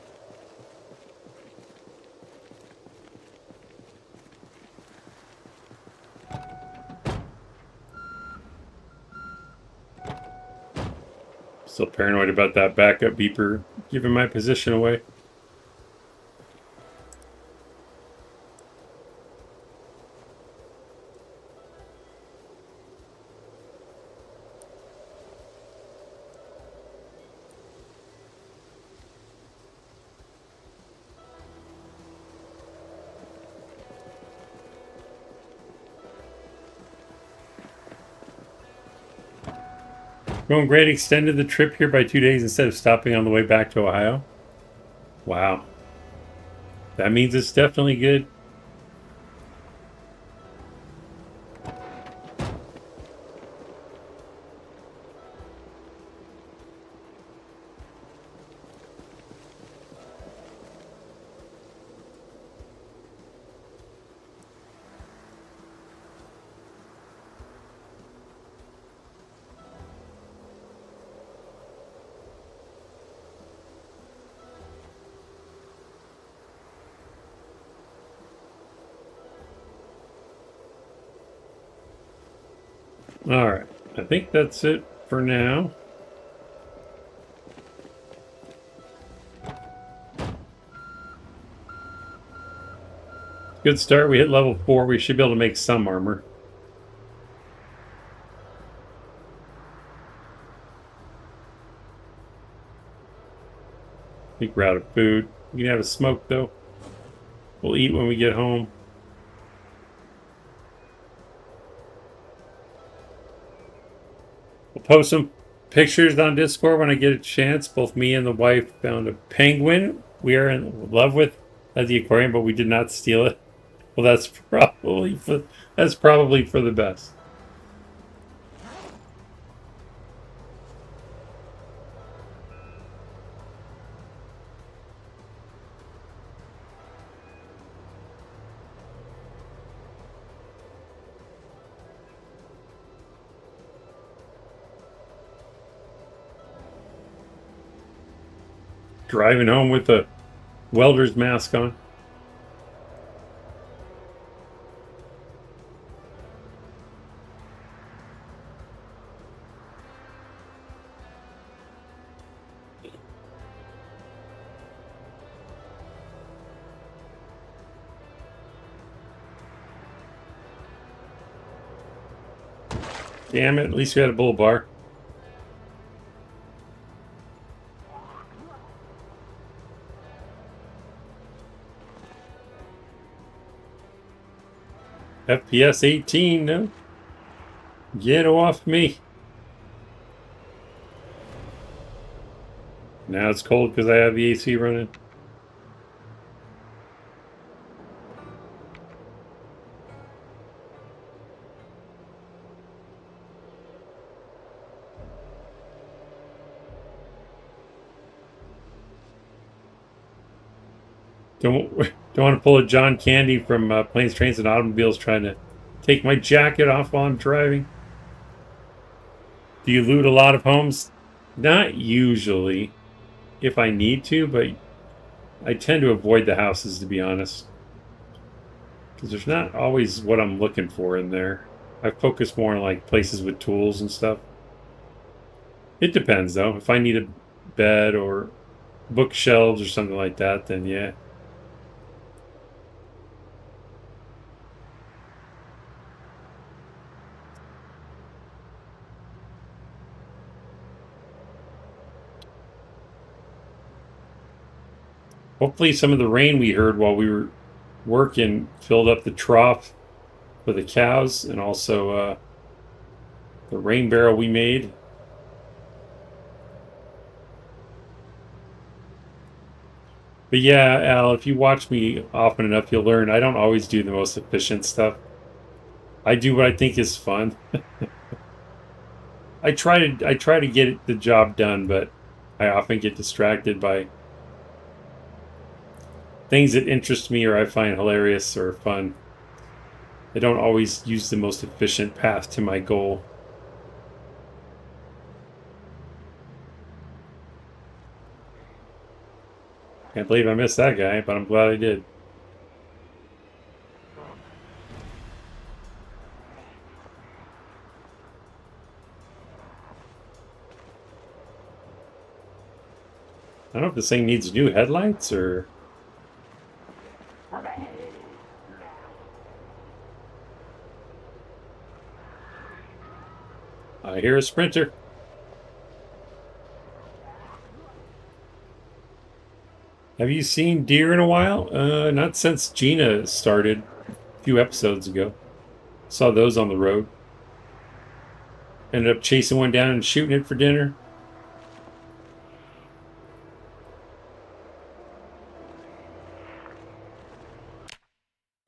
Still paranoid about that backup beeper giving my position away. Going great. Extended the trip here by 2 days instead of stopping on the way back to Ohio. Wow. That means it's definitely good. All right. I think that's it for now. Good start. We hit level 4. We should be able to make some armor. I think we're out of food. We can have a smoke, though. We'll eat when we get home. We'll post some pictures on Discord when I get a chance. Both me and the wife found a penguin we are in love with at the aquarium, but we did not steal it. Well, that's probably for the best. Driving home with a welder's mask on. Damn it, at least we had a bull bar. FPS 18, no? Get off me. Now it's cold because I have the AC running. Don't want to pull a John Candy from Planes, Trains, and Automobiles trying to take my jacket off while I'm driving. Do you loot a lot of homes? Not usually, if I need to, but I tend to avoid the houses, to be honest. Because there's not always what I'm looking for in there. I focus more on like places with tools and stuff. It depends though. If I need a bed or bookshelves or something like that, then yeah. Hopefully some of the rain we heard while we were working filled up the trough for the cows and also the rain barrel we made. But yeah, Al, if you watch me often enough, you'll learn I don't always do the most efficient stuff. I do what I think is fun. I try to get the job done, but I often get distracted by things that interest me or I find hilarious or fun. I don't always use the most efficient path to my goal. Can't believe I missed that guy, but I'm glad I did. I don't know if this thing needs new headlights or... I hear a sprinter. Have you seen deer in a while? Not since Gina started a few episodes ago. Saw those on the road. Ended up chasing one down and shooting it for dinner.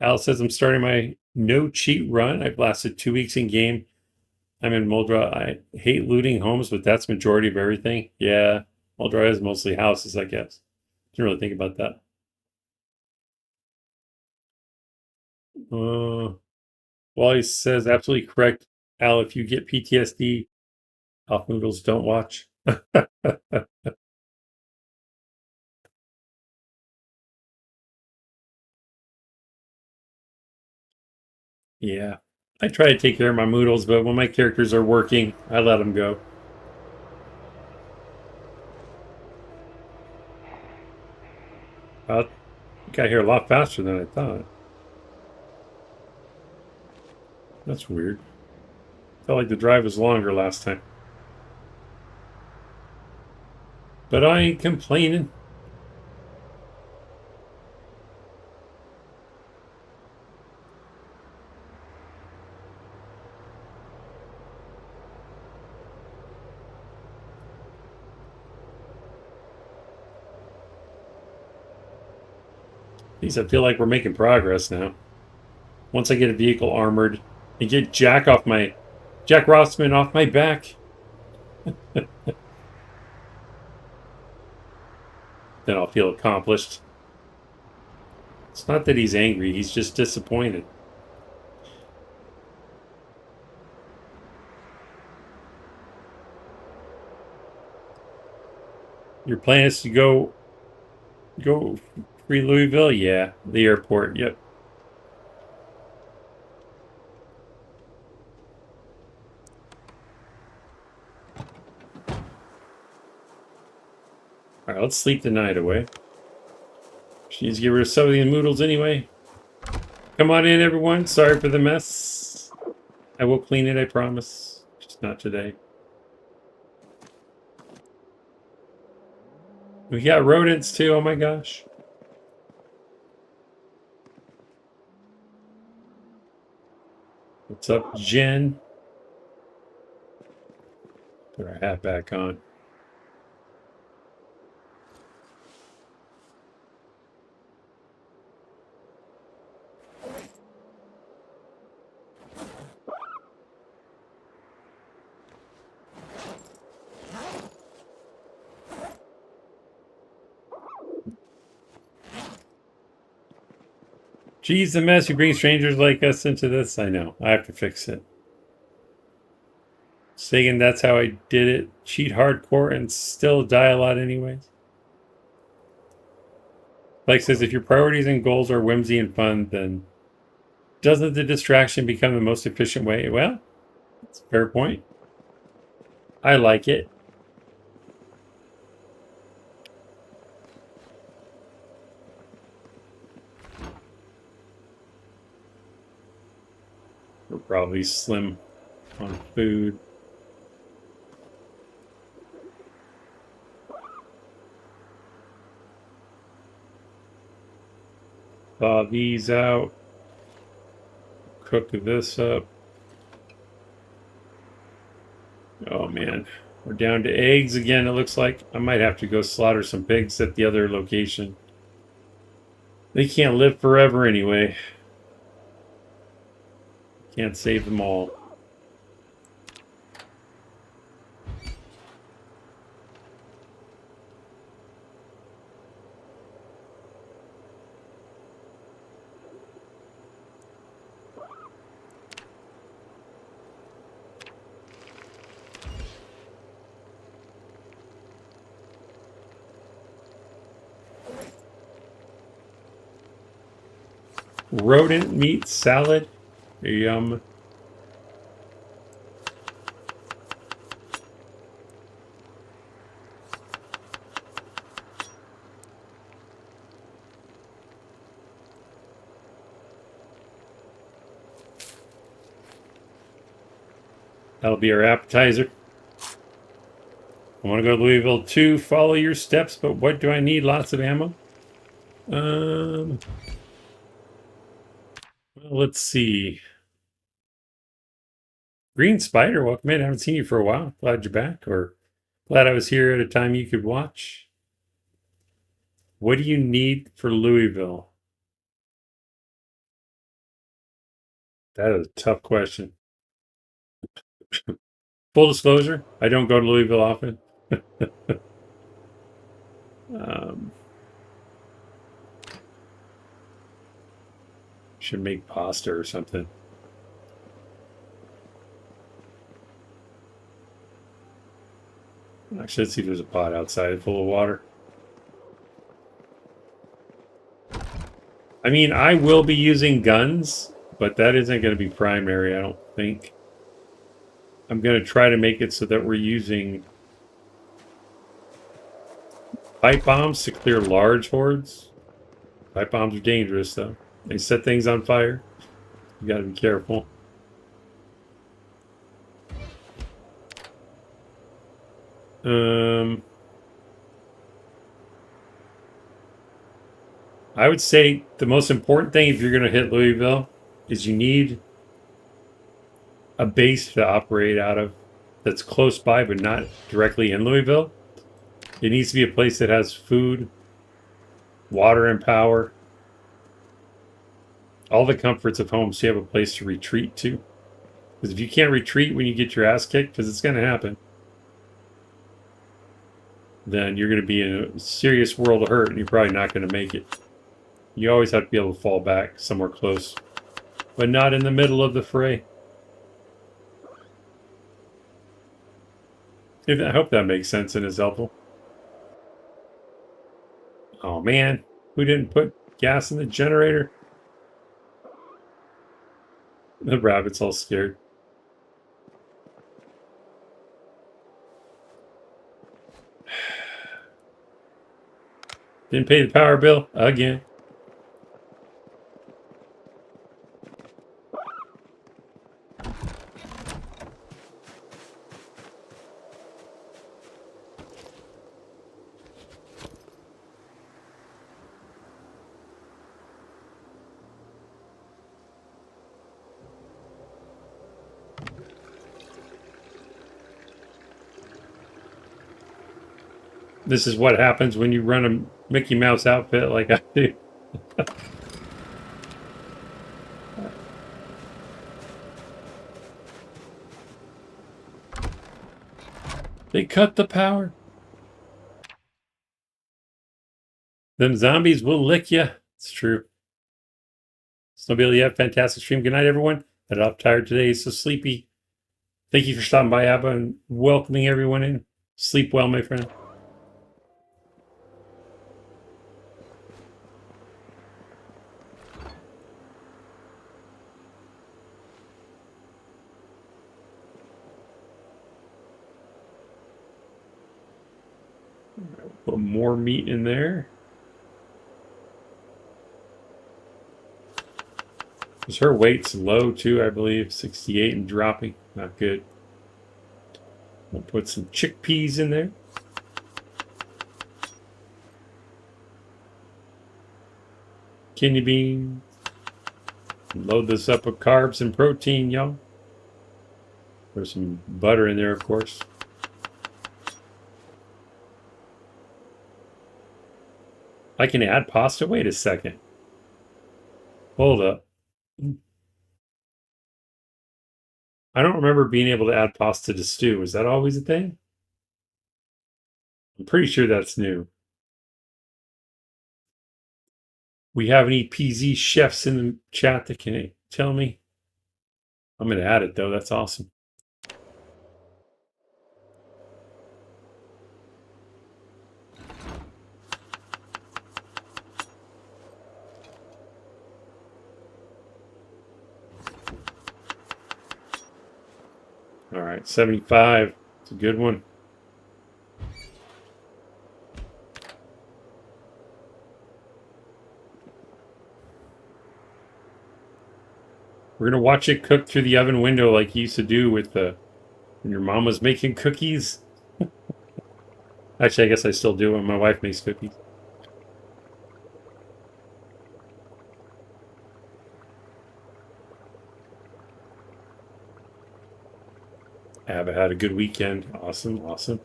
Al says I'm starting my no cheat run. I've lasted 2 weeks in game. I'm in Muldra. I hate looting homes, but that's majority of everything. Yeah, Muldra is mostly houses, I guess. Didn't really think about that. Wally says absolutely correct. Al, if you get PTSD, Alpha Noodles don't watch. Yeah. I try to take care of my moodles, but when my characters are working, I let them go. Got here a lot faster than I thought. That's weird. Felt like the drive was longer last time. But I ain't complaining. At least I feel like we're making progress now. Once I get a vehicle armored and get Jack Rossman off my back, then I'll feel accomplished. It's not that he's angry, he's just disappointed. Your plan is to go free Louisville? Yeah, the airport, yep. Alright, let's sleep the night away. She needs to get rid of some of these noodles anyway. Come on in, everyone. Sorry for the mess. I will clean it, I promise. Just not today. We got rodents too, oh my gosh. What's up, Jen? Put our hat back on. Geez, the mess. You bring strangers like us into this. I know. I have to fix it. Sagan, that's how I did it. Cheat hardcore and still die a lot anyways. Like says, if your priorities and goals are whimsy and fun, then doesn't the distraction become the most efficient way? Well, that's a fair point. I like it. We're probably slim on food. Thaw these out. Cook this up. Oh man, we're down to eggs again, it looks like. I might have to go slaughter some pigs at the other location. They can't live forever anyway. Can't save them all. Rodent meat salad. Yum. That'll be our appetizer. I want to go to Louisville too. Follow your steps, but what do I need? Lots of ammo. Well, let's see. Green Spider, welcome in. I haven't seen you for a while. Glad you're back, or glad I was here at a time you could watch. What do you need for Louisville? That is a tough question. Full disclosure, I don't go to Louisville often. Should make pasta or something. Actually, let's see if there's a pot outside full of water. I mean, I will be using guns, but that isn't going to be primary, I don't think. I'm going to try to make it so that we're using pipe bombs to clear large hordes. Pipe bombs are dangerous, though. They set things on fire. You got to be careful. I would say the most important thing if you're going to hit Louisville is you need a base to operate out of that's close by but not directly in Louisville. It needs to be a place that has food, water, and power. All the comforts of home so you have a place to retreat to. Because if you can't retreat when you get your ass kicked, because it's going to happen, then you're going to be in a serious world of hurt and you're probably not going to make it. You always have to be able to fall back somewhere close, but not in the middle of the fray. I hope that makes sense and is helpful. Oh man, who didn't put gas in the generator? The rabbit's all scared. Didn't pay the power bill again. This is what happens when you run a Mickey Mouse outfit like I do. They cut the power. Them zombies will lick you. It's true. Snowbilly, you have a fantastic stream. Good night, everyone. I'm off tired today, so sleepy. Thank you for stopping by, Abba, and welcoming everyone in. Sleep well, my friend. Put more meat in there. Because her weight's low too, I believe. 68 and dropping. Not good. We'll put some chickpeas in there. Kidney beans. Load this up with carbs and protein, y'all. There's some butter in there, of course. I can add pasta? Wait a second. Hold up. I don't remember being able to add pasta to stew. Is that always a thing? I'm pretty sure that's new. We have any PZ chefs in the chat that can tell me? I'm going to add it, though. That's awesome. All right, 75. It's a good one. We're going to watch it cook through the oven window like you used to do with when your mom was making cookies. Actually, I guess I still do when my wife makes cookies. Abba had a good weekend. Awesome, awesome.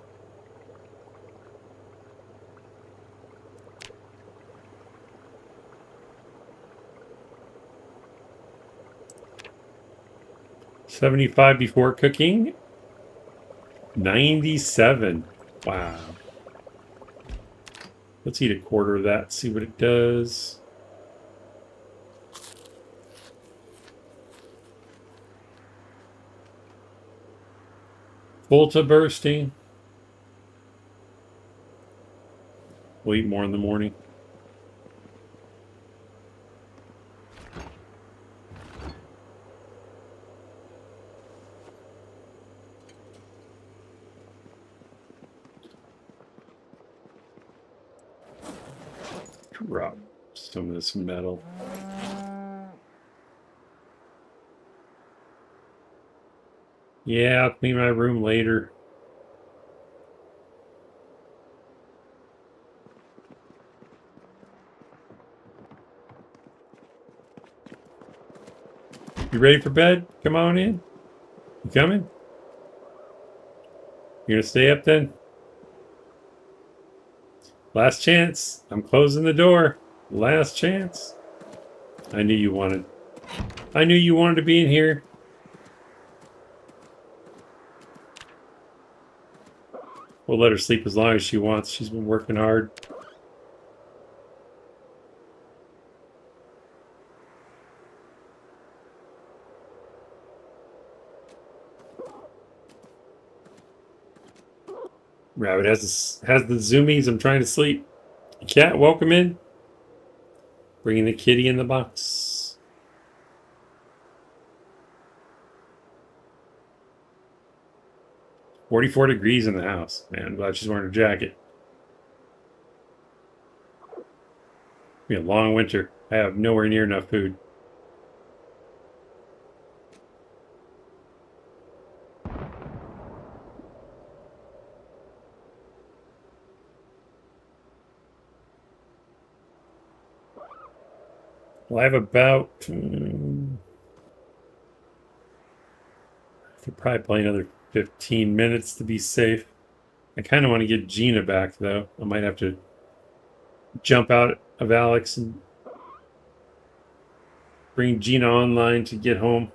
$75 before cooking. 97. Wow. Let's eat a quarter of that, see what it does. Full to bursting. We'll eat more in the morning. Drop some of this metal. Yeah, I'll clean my room later. You ready for bed? Come on in. You coming? You gonna stay up then? Last chance. I'm closing the door. Last chance. I knew you wanted to be in here. We'll let her sleep as long as she wants. She's been working hard. Rabbit has the zoomies. I'm trying to sleep. Cat, welcome in. Bringing the kitty in the box. "44 degrees in the house. Man, I'm glad she's wearing her jacket. It'll be a long winter. I have nowhere near enough food. Well, I have about... I could probably play another 15 minutes to be safe. I kind of want to get Gina back, though. I might have to jump out of Alex and bring Gina online to get home.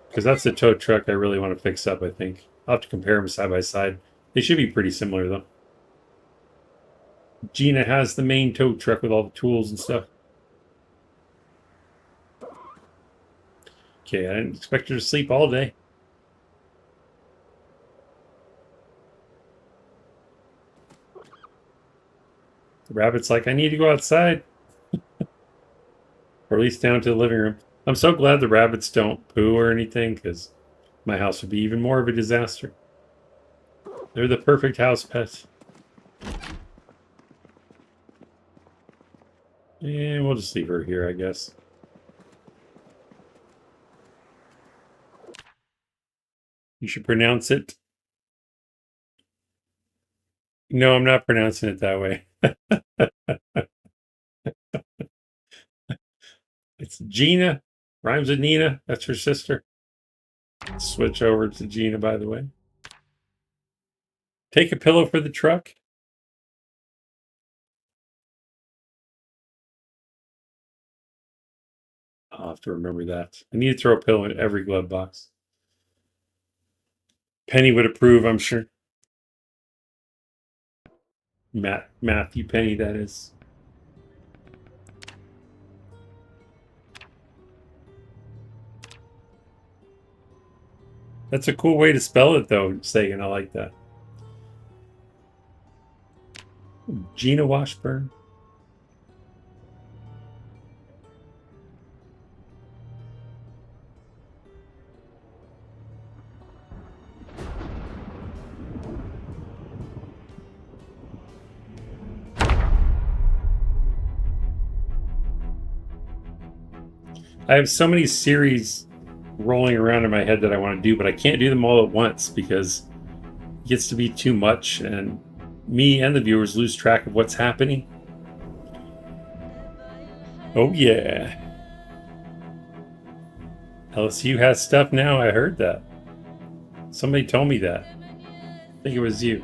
Because that's the tow truck I really want to fix up, I think. I'll have to compare them side by side. They should be pretty similar, though. Gina has the main tow truck with all the tools and stuff. Okay, I didn't expect her to sleep all day. The rabbit's like, I need to go outside. Or at least down to the living room. I'm so glad the rabbits don't poo or anything, because my house would be even more of a disaster. They're the perfect house pets. And we'll just leave her here, I guess. You should pronounce it. No, I'm not pronouncing it that way. It's Gina. Rhymes with Nina. That's her sister. Switch over to Gina, by the way. Take a pillow for the truck. I'll have to remember that. I need to throw a pillow in every glove box. Penny would approve, I'm sure. Matthew Penny, that is. That's a cool way to spell it, though, Sagan. I like that. Gina Washburn. I have so many series rolling around in my head that I want to do, but I can't do them all at once because it gets to be too much, and me and the viewers lose track of what's happening. Oh yeah. LSU has stuff now, I heard that. Somebody told me that. I think it was you.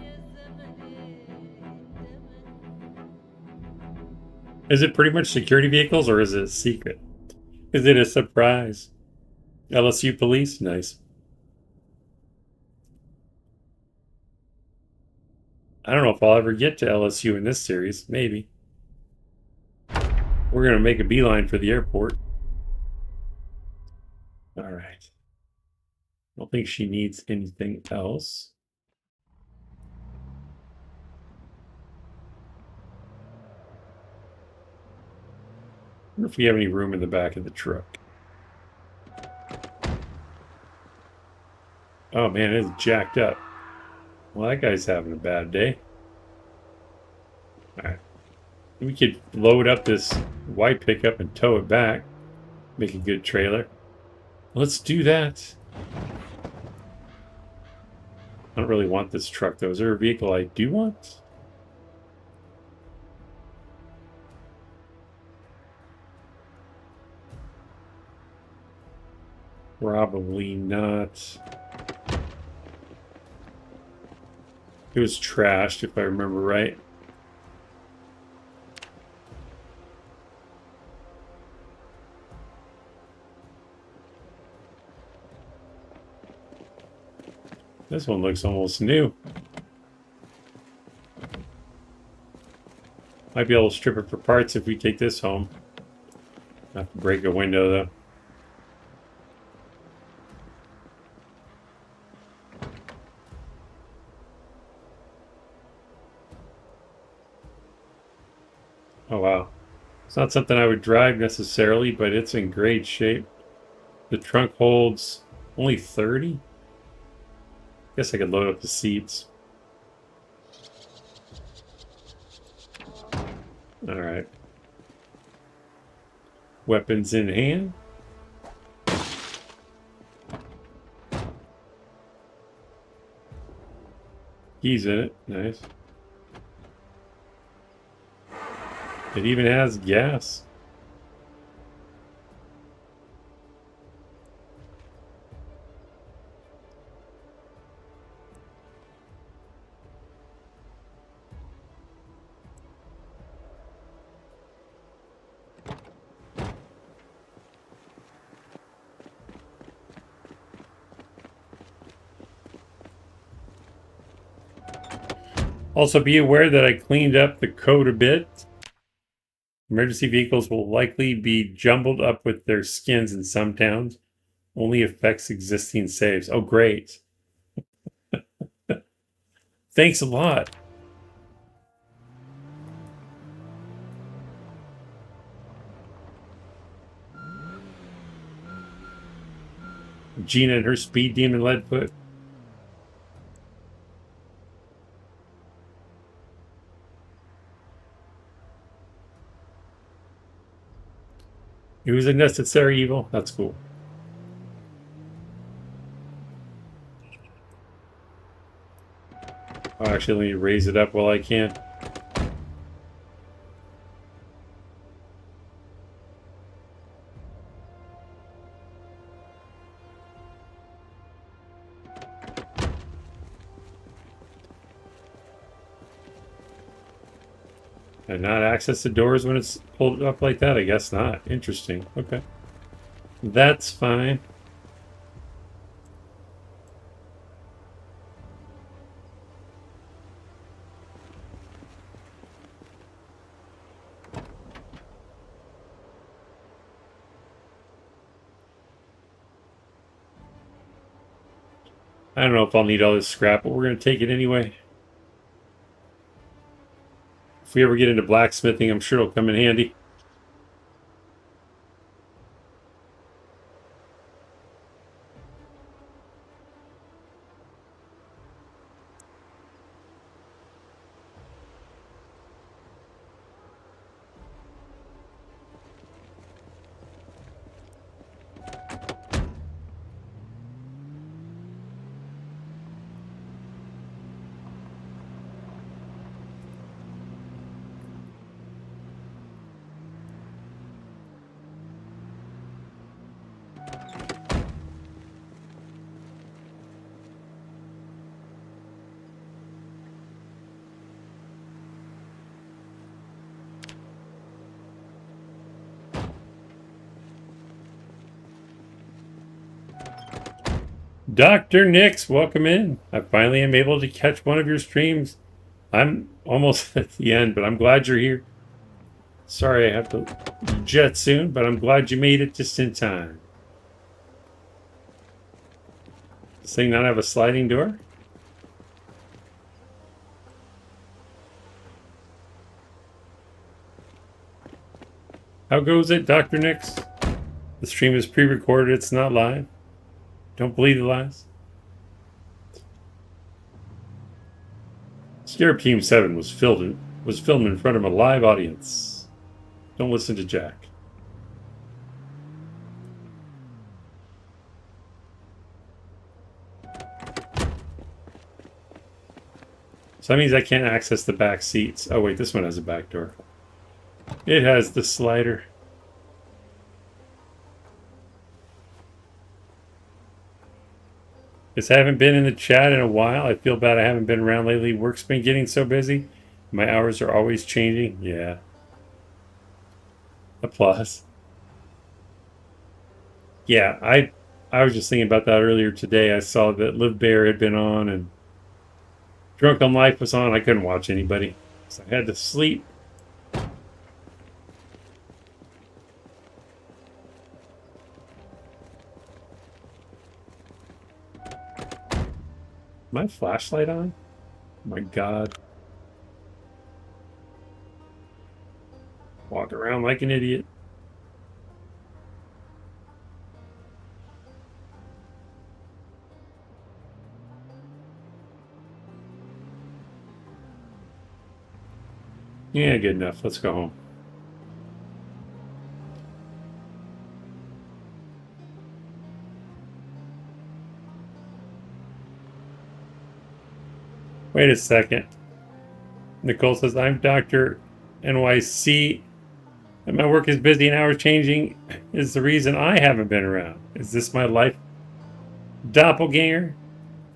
Is it pretty much security vehicles, or is it a secret? Is it a surprise? LSU police? Nice. I don't know if I'll ever get to LSU in this series. Maybe. We're going to make a beeline for the airport. All right. I don't think she needs anything else. I wonder if we have any room in the back of the truck. Oh man, it's jacked up. Well, that guy's having a bad day. All right. We could load up this white pickup and tow it back. Make a good trailer. Let's do that. I don't really want this truck, though. Is there a vehicle I do want? Probably not. It was trashed, if I remember right. This one looks almost new. Might be able to strip it for parts if we take this home. Have to break a window, though. Oh, wow. It's not something I would drive necessarily, but it's in great shape. The trunk holds only 30. Guess I could load up the seats. All right. Weapons in hand. Keys in it. Nice. It even has gas. Also, be aware that I cleaned up the code a bit. Emergency vehicles will likely be jumbled up with their skins in some towns. Only affects existing saves. Oh, great. Thanks a lot. Gina and her speed demon Leadfoot. It was a necessary evil. That's cool. Oh, actually, let me raise it up while I can. And not access the doors when it's pulled up like that? I guess not. Interesting. Okay. That's fine. I don't know if I'll need all this scrap, but we're going to take it anyway. If we ever get into blacksmithing, I'm sure it'll come in handy. Dr. Nix, welcome in. I finally am able to catch one of your streams. I'm almost at the end, but I'm glad you're here. Sorry I have to jet soon, but I'm glad you made it just in time. Does this thing not have a sliding door? How goes it, Dr. Nix? The stream is pre-recorded, it's not live. Don't believe the lies. Scarab Team 7 was filled was filmed in front of a live audience. Don't listen to Jack. So that means I can't access the back seats. Oh wait, this one has a back door. It has the slider. Guess I haven't been in the chat in a while. I feel bad I haven't been around lately. Work's been getting so busy. My hours are always changing. Yeah. Applause. Yeah, I was just thinking about that earlier today. I saw that Live Bear had been on and Drunk on Life was on. I couldn't watch anybody. So I had to sleep. My flashlight on? Oh my God. Walk around like an idiot. Yeah, good enough. Let's go home. Wait a second. Nicole says, I'm Dr. NYC, and my work is busy and hours changing is the reason I haven't been around. Is this my life doppelganger?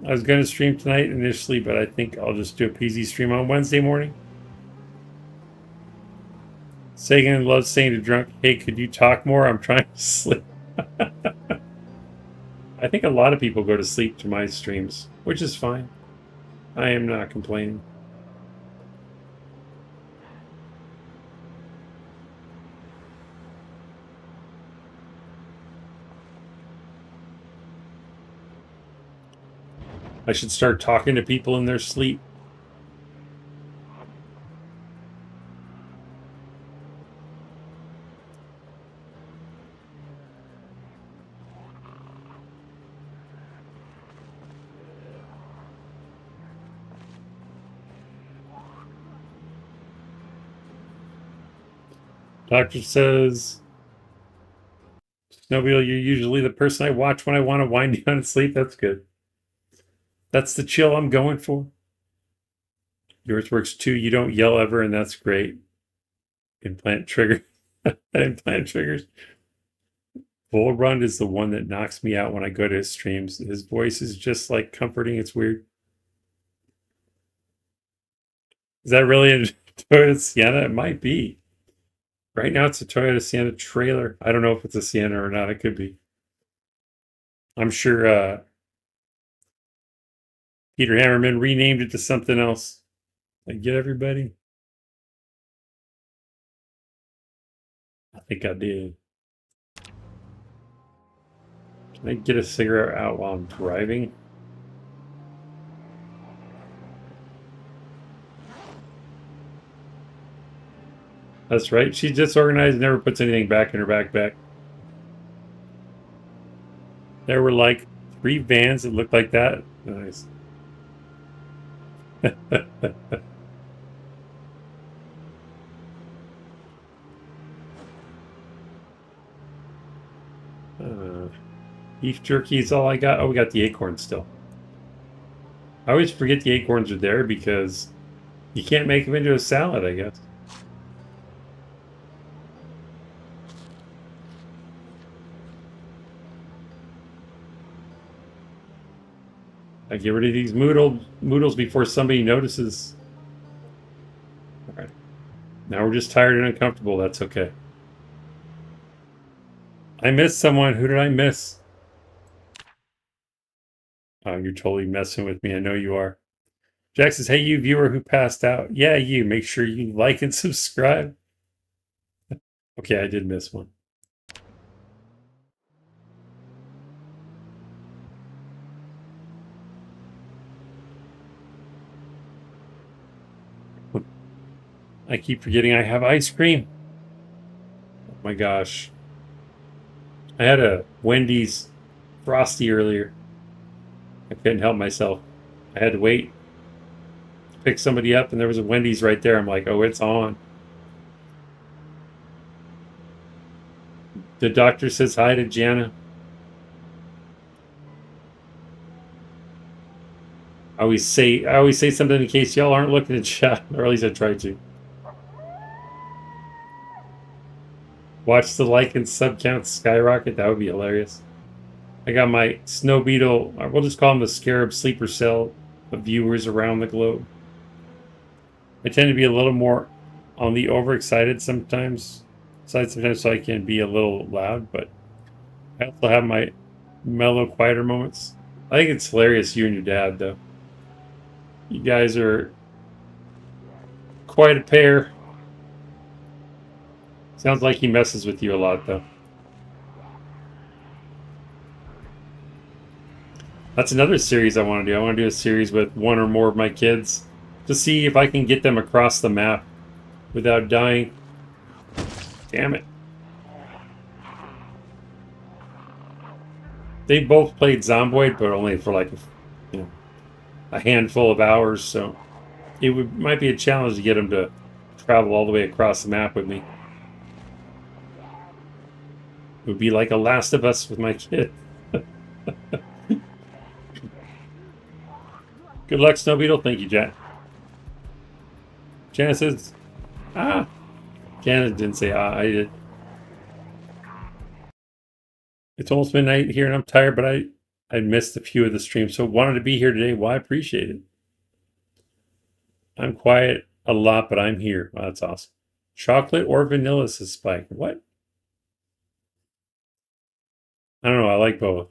I was going to stream tonight initially, but I think I'll just do a PZ stream on Wednesday morning. Sagan loves saying to Drunk, hey, could you talk more? I'm trying to sleep. I think a lot of people go to sleep to my streams, which is fine. I am not complaining. I should start talking to people in their sleep. Doctor says, Snowmobile, you're usually the person I watch when I want to wind down and sleep. That's good. That's the chill I'm going for. Yours works too. You don't yell ever, and that's great. Implant trigger. Implant triggers. Bull Run is the one that knocks me out when I go to his streams. His voice is just like comforting. It's weird. Is that really a Toyota Sienna? It might be. Right now it's a Toyota Sienna trailer. I don't know if it's a Sienna or not. It could be. I'm sure Peter Hammerman renamed it to something else. Did I get everybody? I think I did. Can I get a cigarette out while I'm driving? That's right. She's disorganized, never puts anything back in her backpack. There were like 3 vans that looked like that. Nice. Beef jerky is all I got. Oh, we got the acorns still. I always forget the acorns are there because you can't make them into a salad, I guess. I get rid of these moodles before somebody notices. All right. Now we're just tired and uncomfortable. That's okay. I missed someone. Who did I miss? Oh, you're totally messing with me. I know you are. Jack says, hey, you viewer who passed out. Yeah, you. Make sure you like and subscribe. Okay, I did miss one. I keep forgetting I have ice cream. Oh my gosh. I had a Wendy's Frosty earlier. I couldn't help myself. I had to wait. pick somebody up, and there was a Wendy's right there. I'm like, oh, it's on. The doctor says hi to Jana. I always say something in case y'all aren't looking at chat, or at least I try to. Watch the like and sub count skyrocket. That would be hilarious. I got my snow beetle, we'll just call him the scarab sleeper cell of viewers around the globe. I tend to be a little more on the overexcited sometimes, so I can be a little loud, but I also have my mellow, quieter moments. I think it's hilarious, you and your dad, though. You guys are quite a pair. Sounds like he messes with you a lot, though. That's another series I want to do. I want to do a series with one or more of my kids to see if I can get them across the map without dying. Damn it. They both played Zomboid, but only for like a handful of hours, so it might be a challenge to get them to travel all the way across the map with me. It would be like a Last of Us with my kid. Good luck, Snow Beetle. Thank you, Jan. Jana says, ah. Jana didn't say ah, I did. It's almost midnight here and I'm tired, but I missed a few of the streams, so wanted to be here today. Well, I appreciate it. I'm quiet a lot, but I'm here. Wow, that's awesome. Chocolate or vanilla, says Spike. What? I don't know. I like both.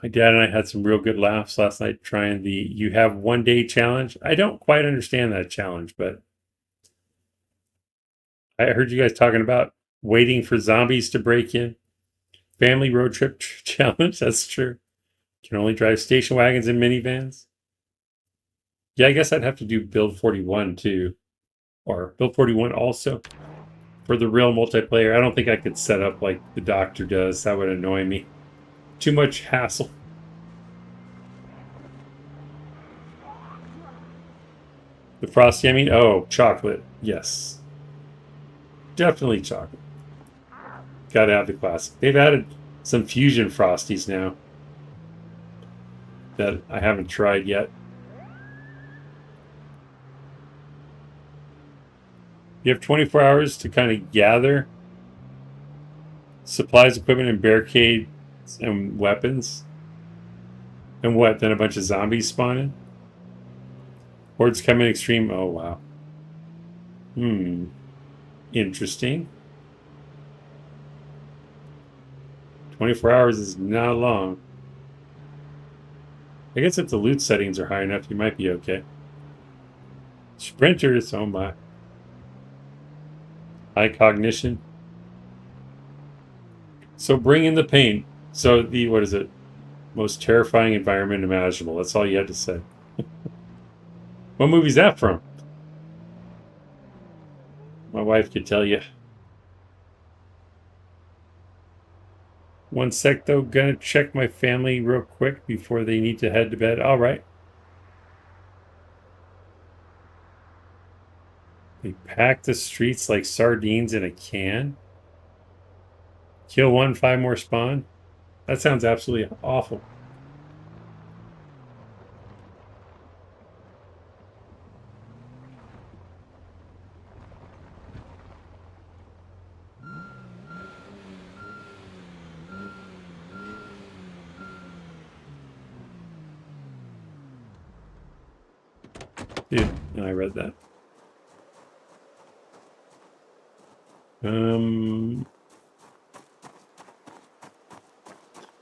My dad and I had some real good laughs last night trying the You Have One Day challenge. I don't quite understand that challenge, but I heard you guys talking about waiting for zombies to break in. Family road trip challenge. That's true. Can only drive station wagons and minivans. Yeah, I guess I'd have to do Build 41 too. Or Build 41 also for the real multiplayer. I don't think I could set up like the doctor does. That would annoy me. Too much hassle. The Frosty, I mean, oh, chocolate. Yes. Definitely chocolate. Gotta have the classic. They've added some fusion Frosties now that I haven't tried yet. You have 24 hours to kind of gather supplies, equipment, and barricades and weapons. And what? Then a bunch of zombies spawn in? Hordes come in extreme. Oh, wow. Interesting. 24 hours is not long. I guess if the loot settings are high enough, you might be okay. Sprinters, oh my. High cognition. So bring in the pain. So the, what is it? Most terrifying environment imaginable. That's all you had to say. What movie's that from? My wife could tell you. One sec though, gonna check my family real quick before they need to head to bed. All right. They pack the streets like sardines in a can. Kill one, 5 more spawn. That sounds absolutely awful. Dude, I read that.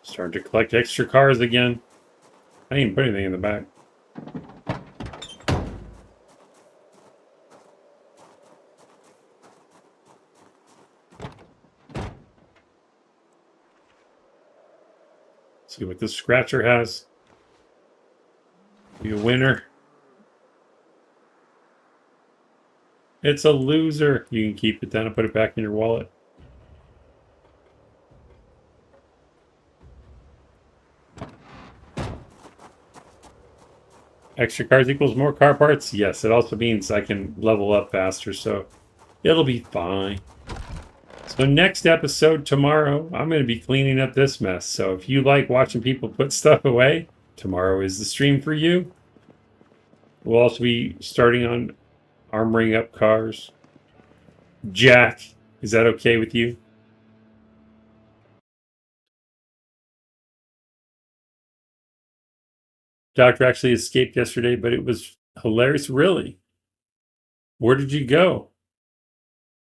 Starting to collect extra cars again. I didn't put anything in the back. See what this scratcher has. Be a winner. It's a loser. You can keep it then and put it back in your wallet. Extra cars equals more car parts? Yes, it also means I can level up faster, so it'll be fine. So next episode tomorrow, I'm going to be cleaning up this mess. So if you like watching people put stuff away, tomorrow is the stream for you. We'll also be starting on armoring up cars. Jack, is that okay with you? Doctor actually escaped yesterday, but it was hilarious. Really? Where did you go?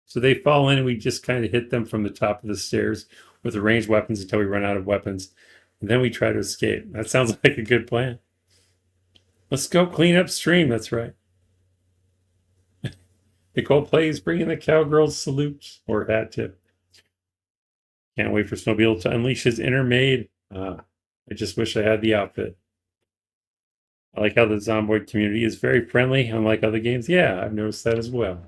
So they fall in and we just kind of hit them from the top of the stairs with the ranged weapons until we run out of weapons. And then we try to escape. That sounds like a good plan. Let's go clean up stream. That's right. Nicole plays bringing the cowgirls salutes or hat tip. Can't wait for Snowbeetle to unleash his inner maid. I just wish I had the outfit. I like how the Zomboid community is very friendly, unlike other games. Yeah, I've noticed that as well.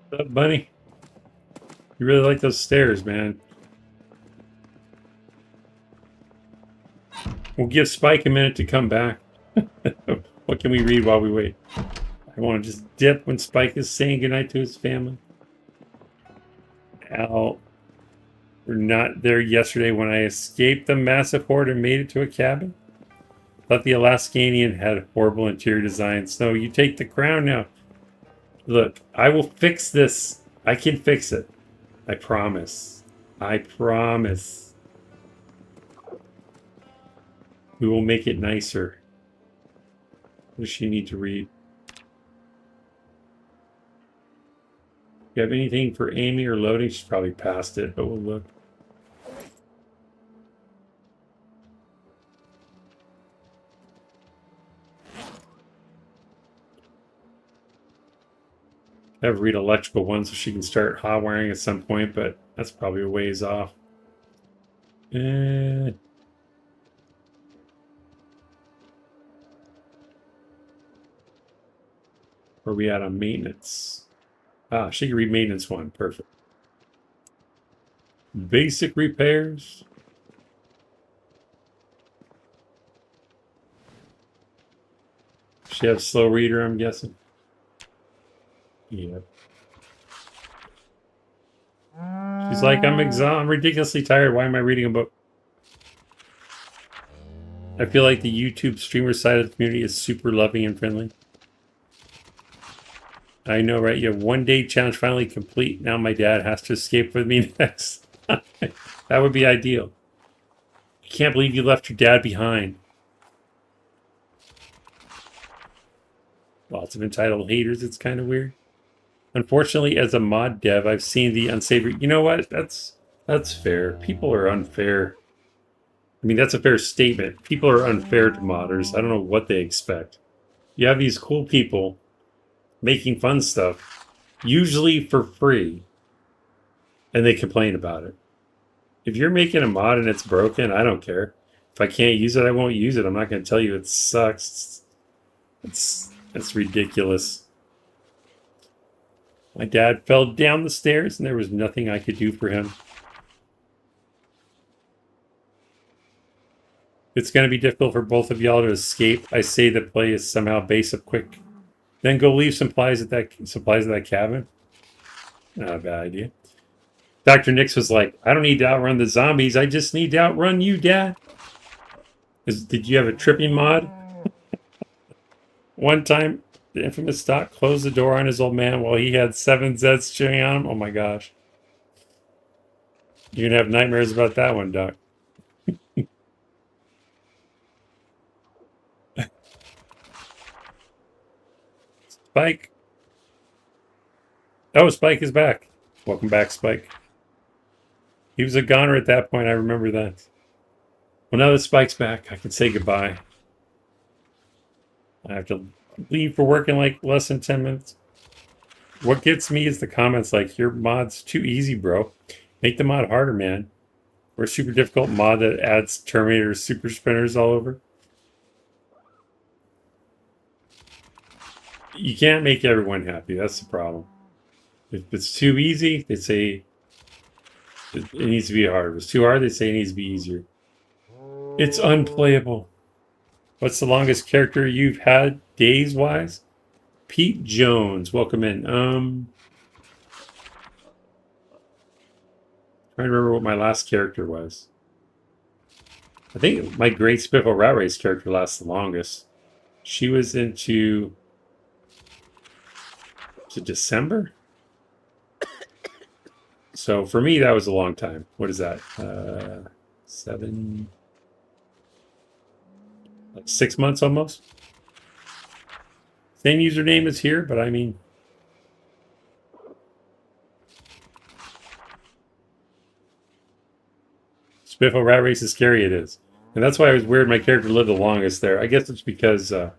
What's up, Bunny? You really like those stairs, man. We'll give Spike a minute to come back. What can we read while we wait? I want to just dip when Spike is saying goodnight to his family. Al, we're not there yesterday when I escaped the massive horde and made it to a cabin. Thought the Alaskanian had horrible interior design. Snow, you take the crown now. Look, I will fix this. I can fix it. I promise. I promise. We will make it nicer. What does she need to read? You have anything for Amy or loading? She's probably past it, but we'll look. Have her read electrical one so she can start hot wiring at some point, but that's probably a ways off. Where are we at on maintenance? Ah, she can read maintenance one. Perfect. Basic repairs. She have slow reader, I'm guessing. Yeah. She's like, I'm ridiculously tired. Why am I reading a book? I feel like the YouTube streamer side of the community is super loving and friendly. I know, right? You have 1 day challenge finally complete. Now my dad has to escape with me next. That would be ideal. I can't believe you left your dad behind. Lots of entitled haters. It's kind of weird. Unfortunately, as a mod dev, I've seen the unsavory. You know what? That's fair. People are unfair. I mean, that's a fair statement. People are unfair to modders. I don't know what they expect. You have these cool people making fun stuff, usually for free, and they complain about it. If you're making a mod and it's broken, I don't care. If I can't use it, I won't use it. I'm not going to tell you it sucks. It's ridiculous. My dad fell down the stairs and there was nothing I could do for him. It's going to be difficult for both of y'all to escape. I say the play is somehow base up quick. Then go leave supplies at that cabin. Not a bad idea. Dr. Nix was like, I don't need to outrun the zombies. I just need to outrun you, Dad. Did you have a tripping mod? One time, the infamous Doc closed the door on his old man while he had 7 Zeds chewing on him. Oh my gosh. You're going to have nightmares about that one, Doc. Spike. Oh, Spike is back. Welcome back, Spike. He was a goner at that point. I remember that. Well, now that Spike's back, I can say goodbye. I have to leave for work in like less than 10 minutes. What gets me is the comments like, your mod's too easy, bro. Make the mod harder, man. Or a super difficult mod that adds Terminator super spinners all over. You can't make everyone happy. That's the problem. If it's too easy, they say It needs to be hard. If it's too hard, they say it needs to be easier. It's unplayable. What's the longest character you've had days wise? Pete Jones, welcome in. Trying to remember what my last character was. I think my Great Spiffle Rat Race character lasts the longest. She was into to December. So for me, that was a long time. What is that? 6 months almost. Same username as here, but I mean, Spiffle Rat Race is scary. It is, and that's why I was weird. My character lived the longest there. I guess it's because it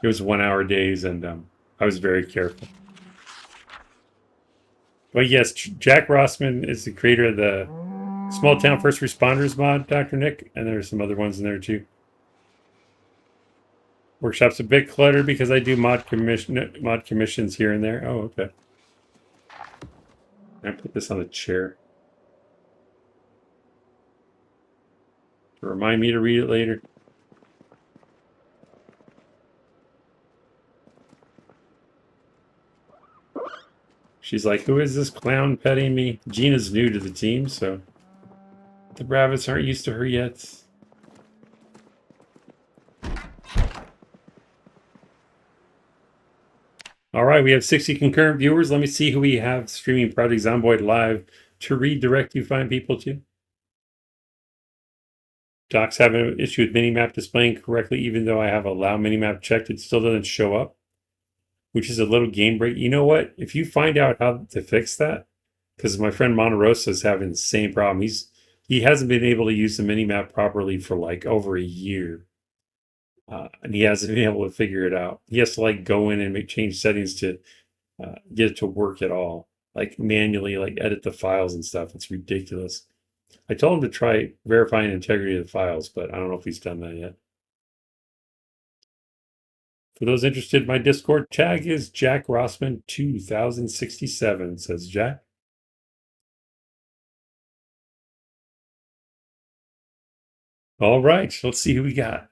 was 1 hour days, and I was very careful. But yes, Jack Rossman is the creator of the Small Town First Responders mod, Dr. Nick, and there's some other ones in there too. Workshop's a bit cluttered because I do mod commissions here and there. Oh, okay. I put this on the chair to remind me to read it later. She's like, who is this clown petting me? Gina's new to the team, so the rabbits aren't used to her yet. All right, we have 60 concurrent viewers. Let me see who we have streaming Project Zomboid live to redirect you fine people to. Doc's having an issue with minimap displaying correctly, even though I have allow minimap checked, it still doesn't show up, which is a little game break. You know what? If you find out how to fix that, because my friend Monterosa is having the same problem. He hasn't been able to use the minimap properly for like over a year. And he hasn't been able to figure it out. He has to like go in and change settings to get it to work at all, like manually, like edit the files and stuff. It's ridiculous. I told him to try verifying the integrity of the files, but I don't know if he's done that yet. For those interested, my Discord tag is Jack Rossman 2067, says Jack. All right, let's see who we got.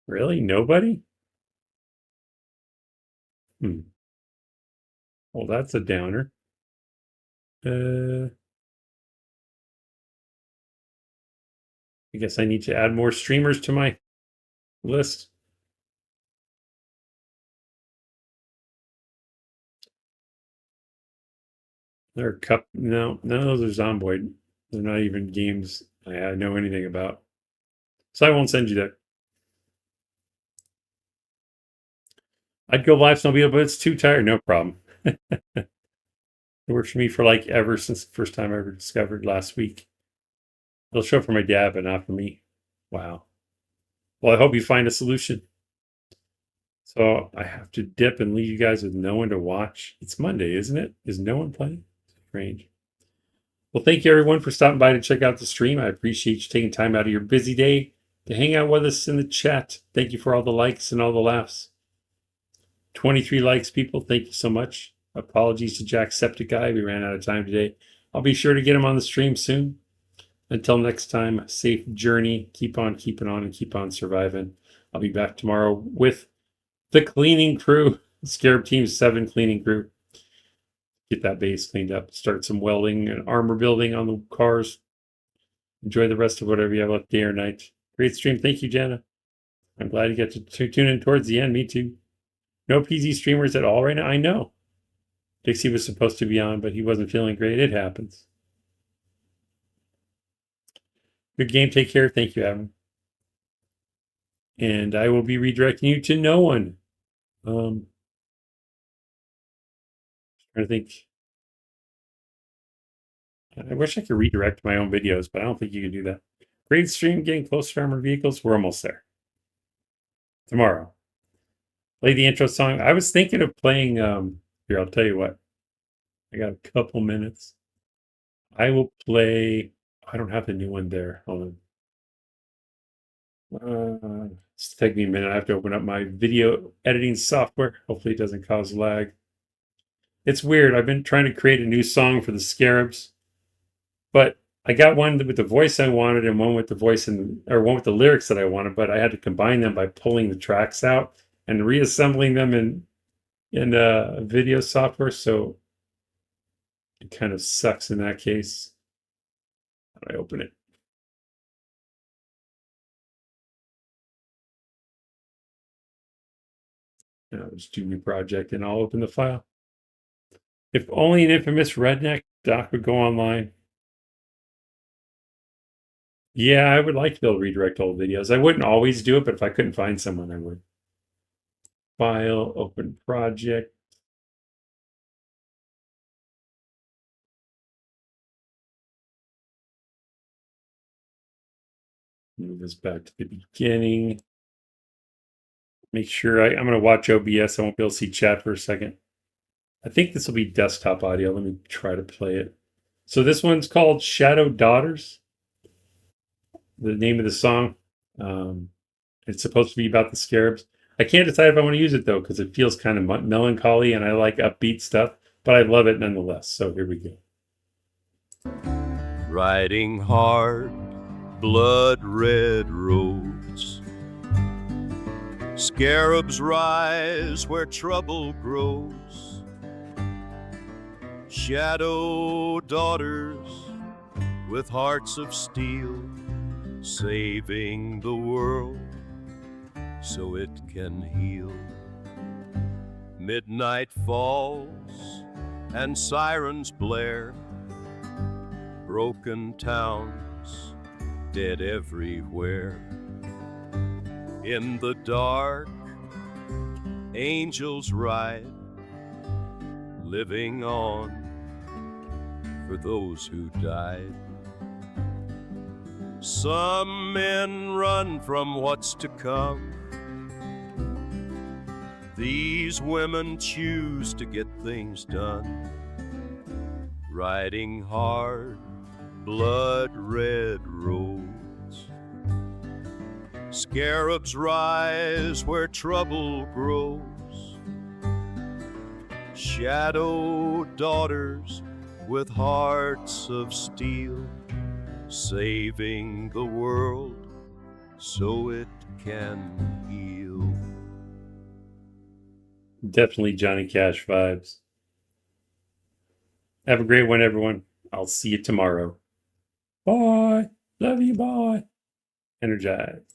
Really? Nobody? Well, that's a downer. I guess I need to add more streamers to my list. There are no, none of those are Zomboid. They're not even games I know anything about. So I won't send you that. I'd go live Snowmobile, but it's too tired. No problem. It worked for me for like ever since the first time I ever discovered last week. It'll show for my dad, but not for me. Wow. Well, I hope you find a solution. So I have to dip and leave you guys with no one to watch. It's Monday, isn't it? Is no one playing? Strange. Well, thank you everyone for stopping by to check out the stream. I appreciate you taking time out of your busy day to hang out with us in the chat. Thank you for all the likes and all the laughs. 23 likes, people. Thank you so much. Apologies to Jacksepticeye. We ran out of time today. I'll be sure to get him on the stream soon. Until next time, safe journey. Keep on keeping on and keep on surviving. I'll be back tomorrow with the cleaning crew. Scarab Team 7 cleaning crew. Get that base cleaned up. Start some welding and armor building on the cars. Enjoy the rest of whatever you have left, day or night. Great stream. Thank you, Jana. I'm glad you got to tune in towards the end. Me too. No PZ streamers at all right now. I know. Dixie was supposed to be on, but he wasn't feeling great. It happens. Good game. Take care. Thank you, Adam. And I will be redirecting you to no one. Trying to think. I wish I could redirect my own videos, but I don't think you can do that. Great stream, getting closer to armored vehicles. We're almost there. Tomorrow. Play the intro song. I was thinking of playing, here, I'll tell you what. I got a couple minutes. I will play, I don't have the new one there. Hold on. It's taking me a minute. I have to open up my video editing software. Hopefully it doesn't cause lag. It's weird. I've been trying to create a new song for the Scarabs, but I got one with the voice I wanted and one with the voice or one with the lyrics that I wanted, but I had to combine them by pulling the tracks out and reassembling them in video software. So it kind of sucks in that case. How do I open it? Now just do new project and I'll open the file. If only an infamous redneck doc would go online. Yeah, I would like to be able to redirect old videos. I wouldn't always do it, but if I couldn't find someone, I would. File, open project. Move this back to the beginning. Make sure I'm going to watch OBS. I won't be able to see chat for a second. I think this will be desktop audio. Let me try to play it. So this one's called Shadow Daughters. The name of the song. It's supposed to be about the Scarabs. I can't decide if I want to use it though, because it feels kind of melancholy and I like upbeat stuff, but I love it nonetheless. So here we go. Riding hard, blood-red roads, scarabs rise where trouble grows. Shadow daughters with hearts of steel, saving the world so it can heal. Midnight falls and sirens blare, broken towns dead everywhere. In the dark, angels ride, living on for those who died. Some men run from what's to come. These women choose to get things done. Riding hard, blood-red roads, scarabs rise where trouble grows. Shadow daughters with hearts of steel, saving the world so it can heal. Definitely Johnny Cash vibes. Have a great one, everyone. I'll see you tomorrow. Bye. Love you. Bye. Energize.